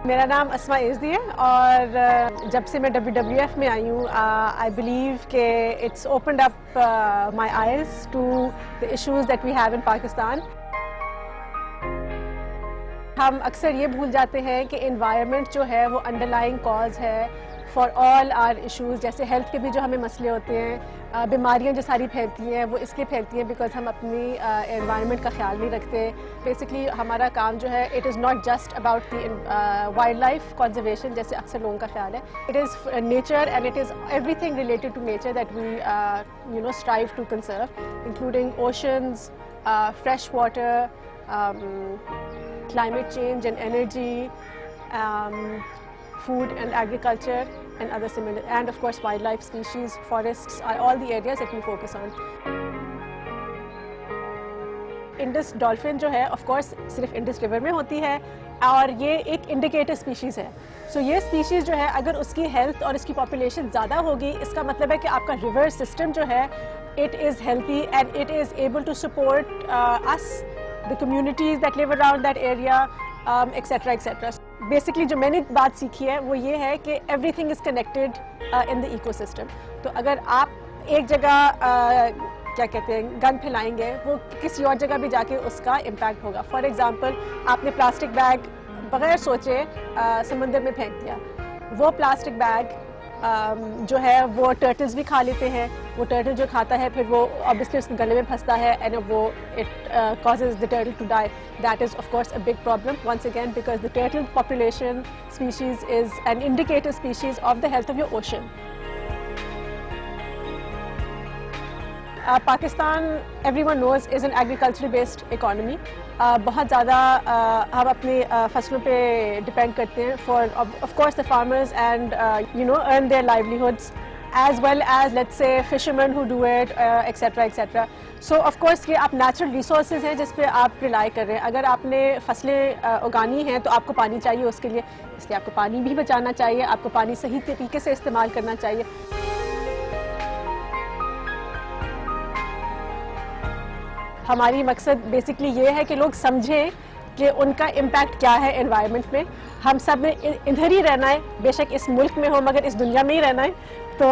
मेरा नाम अस्मा इज़्ज़ी है और जब से मैं WWF में आई हूँ आई बिलीव कि it's opened up my eyes to the issues that we have in Pakistan. हम अक्सर ये भूल जाते हैं कि एनवायरनमेंट जो है वो अंडरलाइंग कॉज है फॉर ऑल आर इश्यूज। जैसे हेल्थ के भी जो हमें मसले होते हैं, बीमारियां जो सारी फैलती हैं वो इसलिए फैलती हैं बिकॉज हम अपनी एनवायरनमेंट का ख्याल नहीं रखते। बेसिकली हमारा काम जो है it is not just about the wild life conservation जैसे अक्सर लोगों का ख्याल है। It is nature and it is everything related to nature that we strive to conserve, including oceans, fresh water, climate change and energy, food and agriculture and other similar, and of course wildlife species, forests are all the areas that we focus on. Indus dolphin जो है ऑफ कोर्स सिर्फ इंडस रिवर में होती है और ये एक इंडिकेटर स्पीशीज़ है। सो ये स्पीशीज़ जो है अगर उसकी हेल्थ और उसकी पॉपुलेशन ज़्यादा होगी, इसका मतलब है कि आपका रिवर सिस्टम जो है it is healthy and it is able to support us, the communities that live around that area, etc. etc. Basically जो मैंने बात सीखी है वो ये है कि everything is connected in the ecosystem. तो अगर आप एक जगह क्या कहते हैं गंद फैलाएंगे वो किसी और जगह भी जाके उसका इम्पैक्ट होगा। फॉर एग्जांपल आपने प्लास्टिक बैग बगैर सोचे समंदर में फेंक दिया, वो प्लास्टिक बैग जो है वो टर्टल्स भी खा लेते हैं। वो टर्टल जो खाता है फिर वो ऑब्वियसली उसके गले में फंसता है एंड वो it causes the turtle to die. That is of course a big problem once again because the turtle population species is an indicator species of the health of your ocean. Pakistan everyone knows is an agriculture based economy. बहुत ज़्यादा हम अपनी फसलों पे डिपेंड करते हैं for of course the farmers and earn their livelihoods as well as let's say fishermen who do it etc etc. So of course ये आप natural resources हैं जिस पे आप rely कर रहे हैं। अगर आपने फसलें उगानी हैं तो आपको पानी चाहिए उसके लिए, इसलिए आपको पानी भी बचाना चाहिए, आपको पानी सही तरीके से इस्तेमाल करना चाहिए। हमारी मकसद बेसिकली ये है कि लोग समझें कि उनका इम्पैक्ट क्या है एनवायरनमेंट में। हम सब ने इधर ही रहना है, बेशक इस मुल्क में हो मगर इस दुनिया में ही रहना है। तो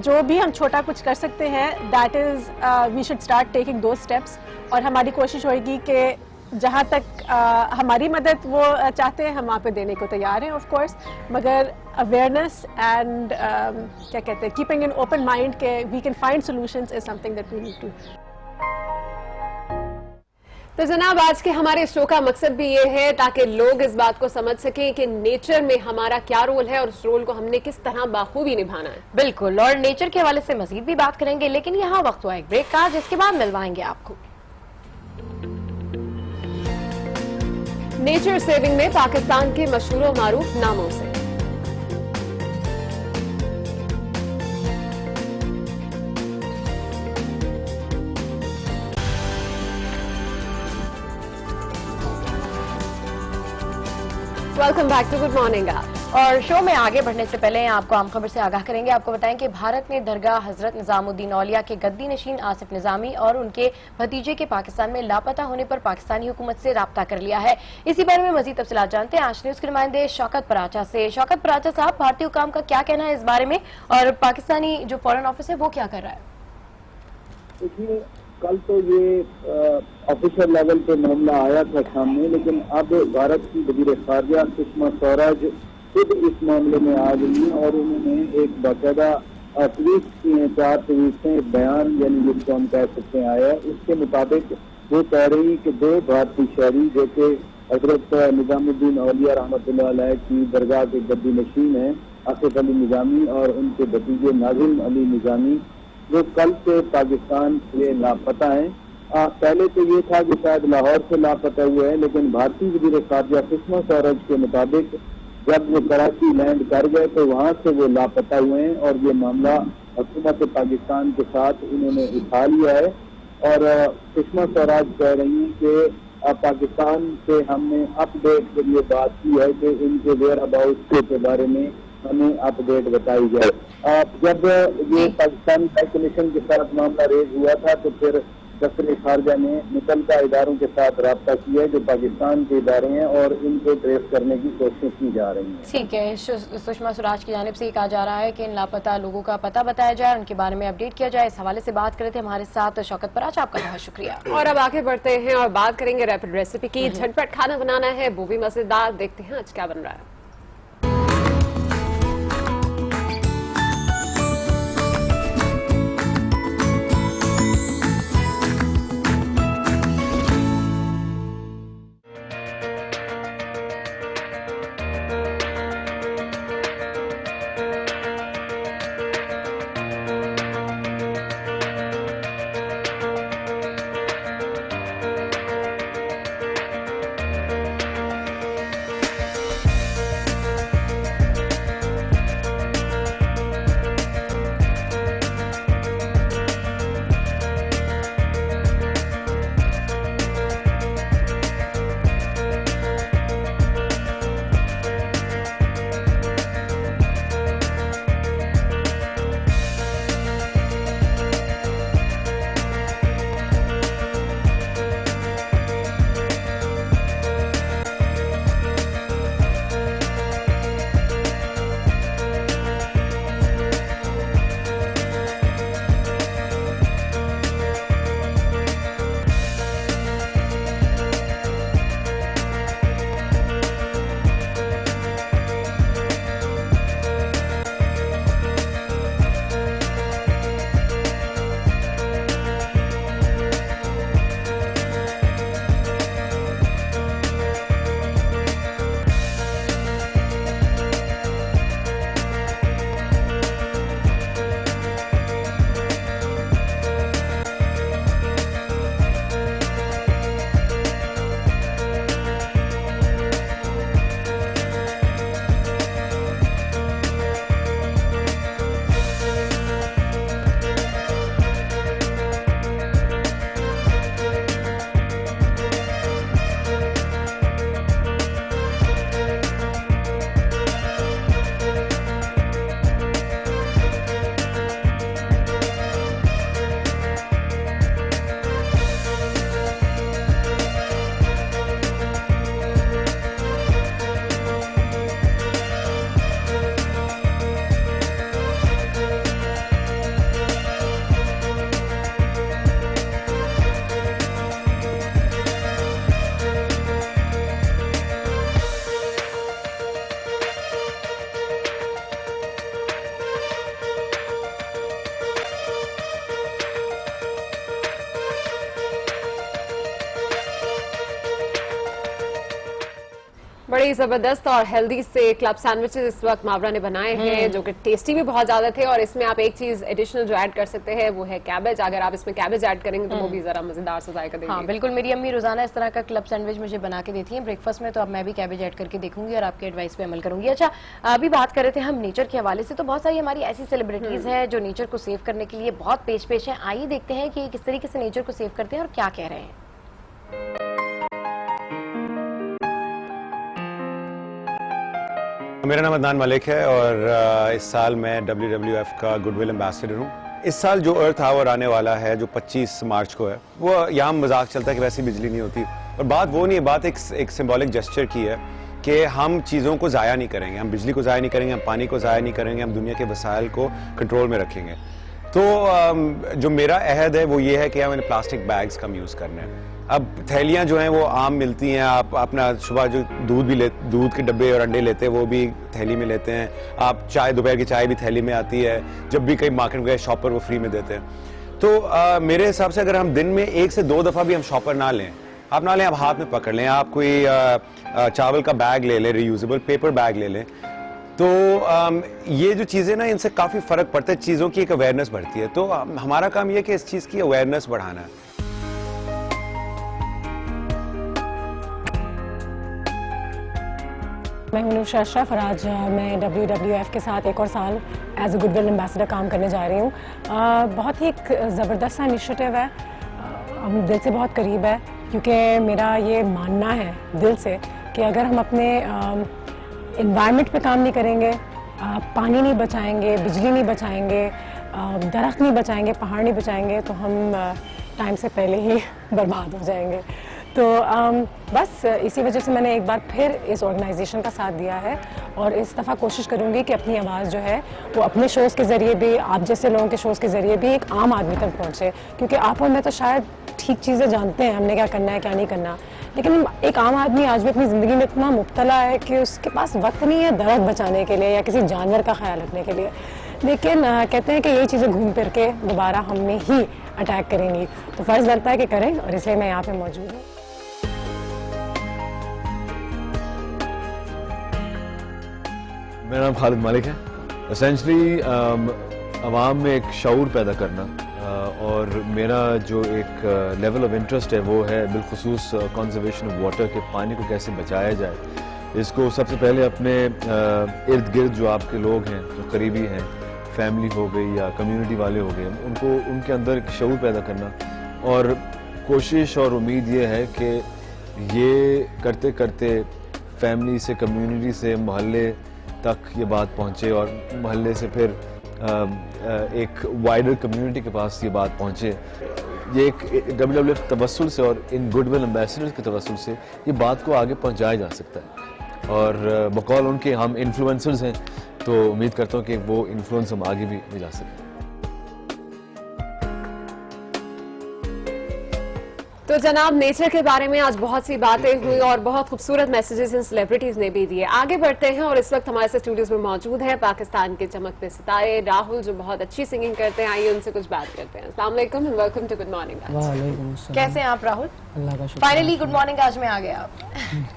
जो भी हम छोटा कुछ कर सकते हैं that is we should start taking दो स्टेप्स। और हमारी कोशिश होगी कि जहाँ तक हमारी मदद वो चाहते हैं हम वहाँ पे देने को तैयार हैं ऑफ कोर्स, मगर अवेयरनेस एंड क्या कहते हैं कीपिंग एन ओपन माइंड के we can find solutions is something that we need to. तो जनाब, आज के हमारे शो का मकसद भी ये है ताकि लोग इस बात को समझ सकें कि नेचर में हमारा क्या रोल है और उस रोल को हमने किस तरह बाखूबी निभाना है। बिल्कुल, और नेचर के हवाले से मजीद भी बात करेंगे, लेकिन यहाँ वक्त हुआ एक ब्रेक का, जिसके बाद मिलवाएंगे आपको नेचर सेविंग में पाकिस्तान के मशहूर और मारूफ नामों से। Welcome back to good morning आप। और शो में आगे बढ़ने से पहले आपको आम खबर से आगाह करेंगे। आपको बताएं कि भारत ने दरगाह हजरत निजामुद्दीन औलिया के गद्दी नशीन आसिफ निजामी और उनके भतीजे के पाकिस्तान में लापता होने पर पाकिस्तानी हुकूमत से राब्ता कर लिया है। इसी बारे में मजीद तफसीलात जानते हैं आज न्यूज के नुमाइंदे शौकत पराचा से। शौकत पराचा साहब, भारतीय हुकाम का क्या कहना है इस बारे में और पाकिस्तानी जो फॉरेन ऑफिस है वो क्या कर रहा है? देखिए, कल तो ये ऑफिशियल लेवल पे मामला आया था सामने, लेकिन अब भारत की वजीर खारजा सुषमा स्वराज खुद इस मामले में आ गई हैं और उन्होंने एक बाकायदा ट्वीट किए हैं, 4 ट्वीट से बयान, यानी जिसको हम कह सकते हैं आया। उसके मुताबिक वो कह रही है कि 2 भारतीय शहरी जो कि हजरत निजामुद्दीन औलिया रहमतुल्लाह अलैह की दरगाह के गद्दी नशीन है, आसिफ अली निजामी और उनके भतीजे नाजिम अली निजामी, जो कल से पाकिस्तान से लापता हैं। पहले तो ये था कि शायद लाहौर से लापता हुए हैं, लेकिन भारतीय वजीर खारजा सुषमा स्वराज के मुताबिक जब वो कराची लैंड कर गए तो वहाँ से वो लापता हुए हैं और ये मामला हुकूमत पाकिस्तान के साथ उन्होंने उठा लिया है। और सुषमा स्वराज कह रही हैं कि पाकिस्तान से हमने अपडेट के लिए बात की है कि इनके वेयर अबाउट के बारे में हमें अपडेट बताई जाए। जब ये पाकिस्तानी हाई कमीशन के साथ मामला रेज हुआ था तो फिर दफ्तर खारजा ने मुतल्लिका इदारों के साथ राब्ता किया जो पाकिस्तान के इदारे हैं और इनको ट्रेस करने की कोशिश की जा रही है। ठीक है, सुषमा स्वराज की जानिब से कहा जा रहा है कि इन लापता लोगों का पता बताया जाए, उनके बारे में अपडेट किया जाए। इस हवाले से बात करे थे हमारे साथ शौकत पराचा, आपका बहुत शुक्रिया। और अब आगे बढ़ते हैं और बात करेंगे रैपिड रेसिपी की। झटपट खाना बनाना है, वो भी मजेदार। देखते हैं आज क्या बन रहा है। बड़ी जबरदस्त और हेल्दी से क्लब सैंडविचेस इस वक्त मावरा ने बनाए हैं जो कि टेस्टी भी बहुत ज्यादा थे। और इसमें आप एक चीज एडिशनल जो ऐड कर सकते हैं वो है कैबेज। अगर आप इसमें कैबेज ऐड करेंगे तो वो भी जरा मजेदार सा जायका देंगे। हाँ बिल्कुल, मेरी अम्मी रोजाना इस तरह का क्लब सैंडविच मुझे बना के देती हैं ब्रेकफास्ट में, तो अब मैं भी कैबेज ऐड करके देखूंगी और आपके एडवाइस पे अमल करूंगी। अच्छा, अभी बात कर रहे थे हम नेचर के हवाले से, तो बहुत सारी हमारी ऐसी सेलिब्रिटीज हैं जो नेचर को सेव करने के लिए बहुत पेश हैं। आइए देखते हैं कि किस तरीके से नेचर को सेव करते हैं और क्या कह रहे हैं। मेरा नाम अदनान मलिक है और इस साल मैं WWF का गुडविल एम्बेसडर हूँ। इस साल जो अर्थ आवर आने वाला है जो 25 मार्च को है, वो यहाँ मजाक चलता है कि वैसी बिजली नहीं होती, और बात वो नहीं है, बात एक सिंबॉलिक जेस्चर की है कि हम चीज़ों को ज़ाया नहीं करेंगे, हम बिजली को ज़ाया नहीं करेंगे, हम पानी को ज़ाया नहीं करेंगे, हम दुनिया के वसाइल को कंट्रोल में रखेंगे। तो जो मेरा अहद है वो ये है कि मैंने प्लास्टिक बैग्स कम यूज़ करने हैं। अब थैलियाँ जो हैं वो आम मिलती हैं, आप अपना सुबह जो दूध के डब्बे और अंडे लेते हैं वो भी थैली में लेते हैं, आप चाय, दोपहर की चाय भी थैली में आती है, जब भी कहीं मार्केट में गए शॉपर वो फ्री में देते हैं। तो मेरे हिसाब से अगर हम दिन में 1 से 2 दफ़ा भी हम शॉपर ना लें, आप हाथ में पकड़ लें, आप कोई चावल का बैग ले लें, रियूजेबल पेपर बैग ले लें, तो ये जो चीज़ें ना, इनसे काफ़ी फ़र्क पड़ता है, चीज़ों की एक अवेयरनेस बढ़ती है। तो हमारा काम ये है कि इस चीज़ की अवेयरनेस बढ़ाना है। मैं हूं नुशा अशरफ और आज मैं WWF के साथ एक और साल एज ए गुडविल एम्बेसडर काम करने जा रही हूँ। बहुत ही एक ज़बरदस्त सा इनिशिएटिव है, दिल से बहुत करीब है, क्योंकि मेरा ये मानना है दिल से कि अगर हम अपने इन्वायरमेंट पे काम नहीं करेंगे, पानी नहीं बचाएंगे, बिजली नहीं बचाएंगे, दरख्त नहीं बचाएंगे, पहाड़ नहीं बचाएंगे, तो हम टाइम से पहले ही बर्बाद हो जाएंगे। तो बस इसी वजह से मैंने एक बार फिर इस ऑर्गेनाइजेशन का साथ दिया है और इस दफ़ा कोशिश करूँगी कि अपनी आवाज़ जो है वो अपने शोज़ के ज़रिए भी, आप जैसे लोगों के शोज़ के ज़रिए भी एक आम आदमी तक पहुँचे। क्योंकि आप और मैं तो शायद ठीक चीज़ें जानते हैं, हमने क्या करना है क्या नहीं करना, लेकिन एक आम आदमी आज भी अपनी ज़िंदगी में इतना मुब्तला है कि उसके पास वक्त नहीं है दरख्त बचाने के लिए या किसी जानवर का ख्याल रखने के लिए। लेकिन कहते हैं कि यही चीज़ें घूम फिर के दोबारा हम में ही अटैक करेंगी, तो फ़र्ज़ बनता है कि करें, और इसलिए मैं यहाँ पर मौजूद हूँ। मेरा नाम खालिद मालिक है। एसेंशली आवाम में एक शऊर पैदा करना, और मेरा जो एक लेवल ऑफ इंटरेस्ट है वो है बिलखुसूस कंजर्वेशन ऑफ वाटर, के पानी को कैसे बचाया जाए। इसको सबसे पहले अपने इर्द गिर्द जो आपके लोग हैं, जो करीबी हैं, फैमिली हो गई या कम्युनिटी वाले हो गए, उनको उनके अंदर एक शऊर पैदा करना, और कोशिश और उम्मीद ये है कि ये करते करते फैमिली से, कम्युनिटी से, मोहल्ले तक ये बात पहुँचे और मोहल्ले से फिर एक वाइडर कम्युनिटी के पास ये बात पहुँचे। ये एक WWF तवस्सुल से और इन गुडविल एम्बेसडर्स के तवस्सुल से ये बात को आगे पहुँचाया जा सकता है, और बकौल उनके हम इन्फ्लुएंसर्स हैं, तो उम्मीद करता हूँ कि वो इन्फ्लुएंस हम आगे भी जा सकते हैं। तो जनाब, नेचर के बारे में आज बहुत सी बातें हुई और बहुत खूबसूरत मैसेजेस इन सेलिब्रिटीज ने भी दिए। आगे बढ़ते हैं और इस वक्त हमारे साथ स्टूडियोज में मौजूद है पाकिस्तान के चमकते सितारे राहुल, जो बहुत अच्छी सिंगिंग करते हैं। आइए उनसे कुछ बात करते हैं। अस्सलाम वालेकुम and welcome to good morning. कैसे हैं आप राहुल? अल्लाह का शुक्र। फाइनली गुड मॉर्निंग आज में आ गए आप।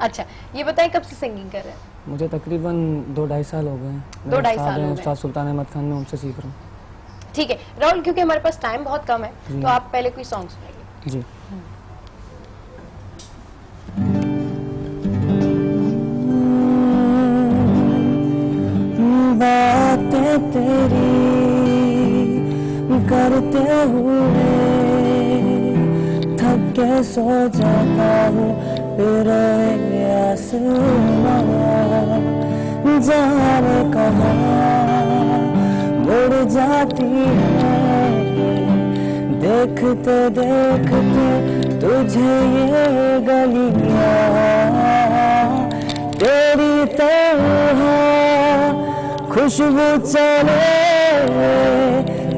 अच्छा, ये बताएं कब से सिंगिंग कर रहे हैं? मुझे तकरीबन 2-2.5 साल हो गए। 2-2.5 साल हो गए। उस्ताद सुल्तान अहमद खान में उनसे सीख रहा हूँ। ठीक है राहुल, क्योंकि हमारे पास टाइम बहुत कम है, तो आप पहले कोई सॉन्ग सुनाइए। जी। बातें तेरी करते हुए थक के सो जाता हूँ, फिर आसमां जाने कहाँ मुड़ जाती है, देखते देखते तुझे ये गलियाँ तेरी तरह खुशबू चले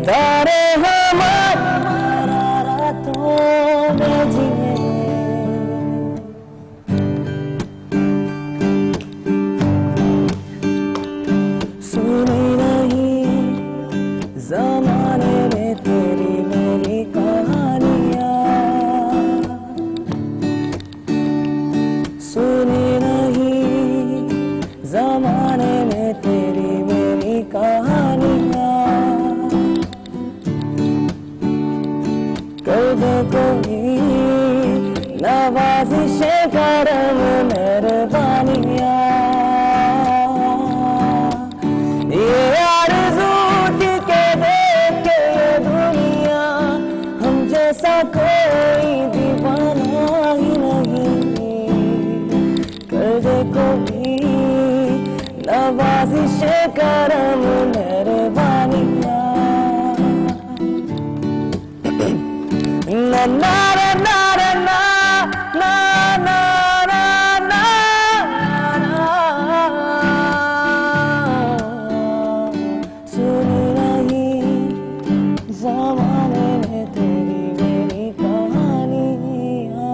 तारे हमारा रातों में जिए। सुनी नहीं जमाने में तेरी मेरी कहानियाँ, सुनी नहीं दे कोई नवाजिश करम मेहरबानियाँ ये आरज़ू थी के देखे ये दुनिया हम जैसा कोई दीवाना ही नहीं कर दे कोई नवाजिश करम मेहरबानियाँ ना ना ना ना ना ना ना ना सुनी नहीं ज़माने में तेरी मेरी कहानियाँ।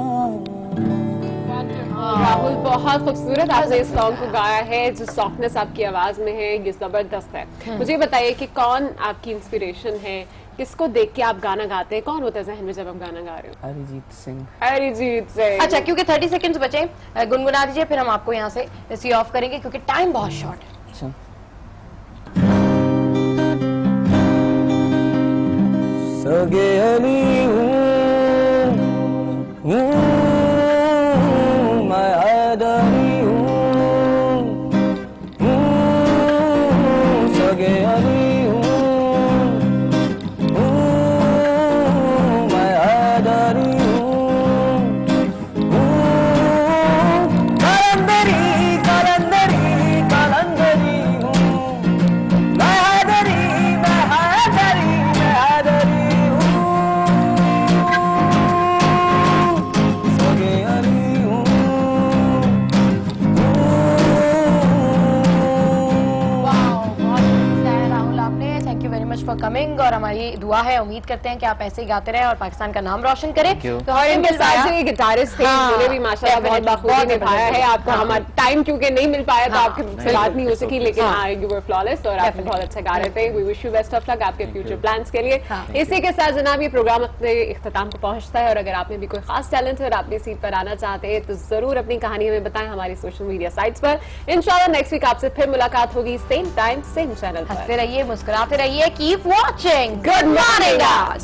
राहुल, बहुत खूबसूरत आपने इस सॉन्ग को गाया है। जो सॉफ्टनेस आपकी आवाज में है ये जबरदस्त है। मुझे बताइए कि कौन आपकी इंस्पिरेशन है, किसको देख के आप गाना गाते हैं, कौन होता है जहन में जब आप गाना गा रहे हो? अरिजीत सिंह। अरिजीत सिंह। अच्छा, क्योंकि 30 सेकंड्स बचे, गुनगुना दीजिए, फिर हम आपको यहाँ से सी ऑफ करेंगे क्योंकि टाइम बहुत शॉर्ट है। अच्छा। सगे अली हूँ मैं हैदरी हूँ सगे अली फॉर कमिंग, और हमारी दुआ है, उम्मीद करते हैं कि आप ऐसे ही गाते रहें और पाकिस्तान का नाम रोशन करें। तो और इनके साथ जो गिटारिस्ट थे उन्होंने भी माशाल्लाह बहुत बखूबी निभाया है। आपको हमारा टाइम क्योंकि नहीं मिल पाया तो आपके बात नहीं हो सकी, लेकिन हाँ यू वर फ्लॉलेस और आप बहुत अच्छा गा रहे थे। We wish you best of luck आपके फ्यूचर प्लान्स के लिए। इसी के साथ जनाब ये प्रोग्राम अपने इख्तिताम को पहुंचता है, और अगर आप में भी कोई खास टैलेंट है और आप भी सीट पर आना चाहते हैं तो जरूर अपनी कहानी हमें बताएं हमारी सोशल मीडिया साइट्स पर। इंशाल्लाह नेक्स्ट वीक आपसे फिर मुलाकात होगी, सेम टाइम सेम चैनल पर। हंसते रहिए, मुस्कुराते रहिए, कीप वॉचिंग गुड मॉर्निंग आज।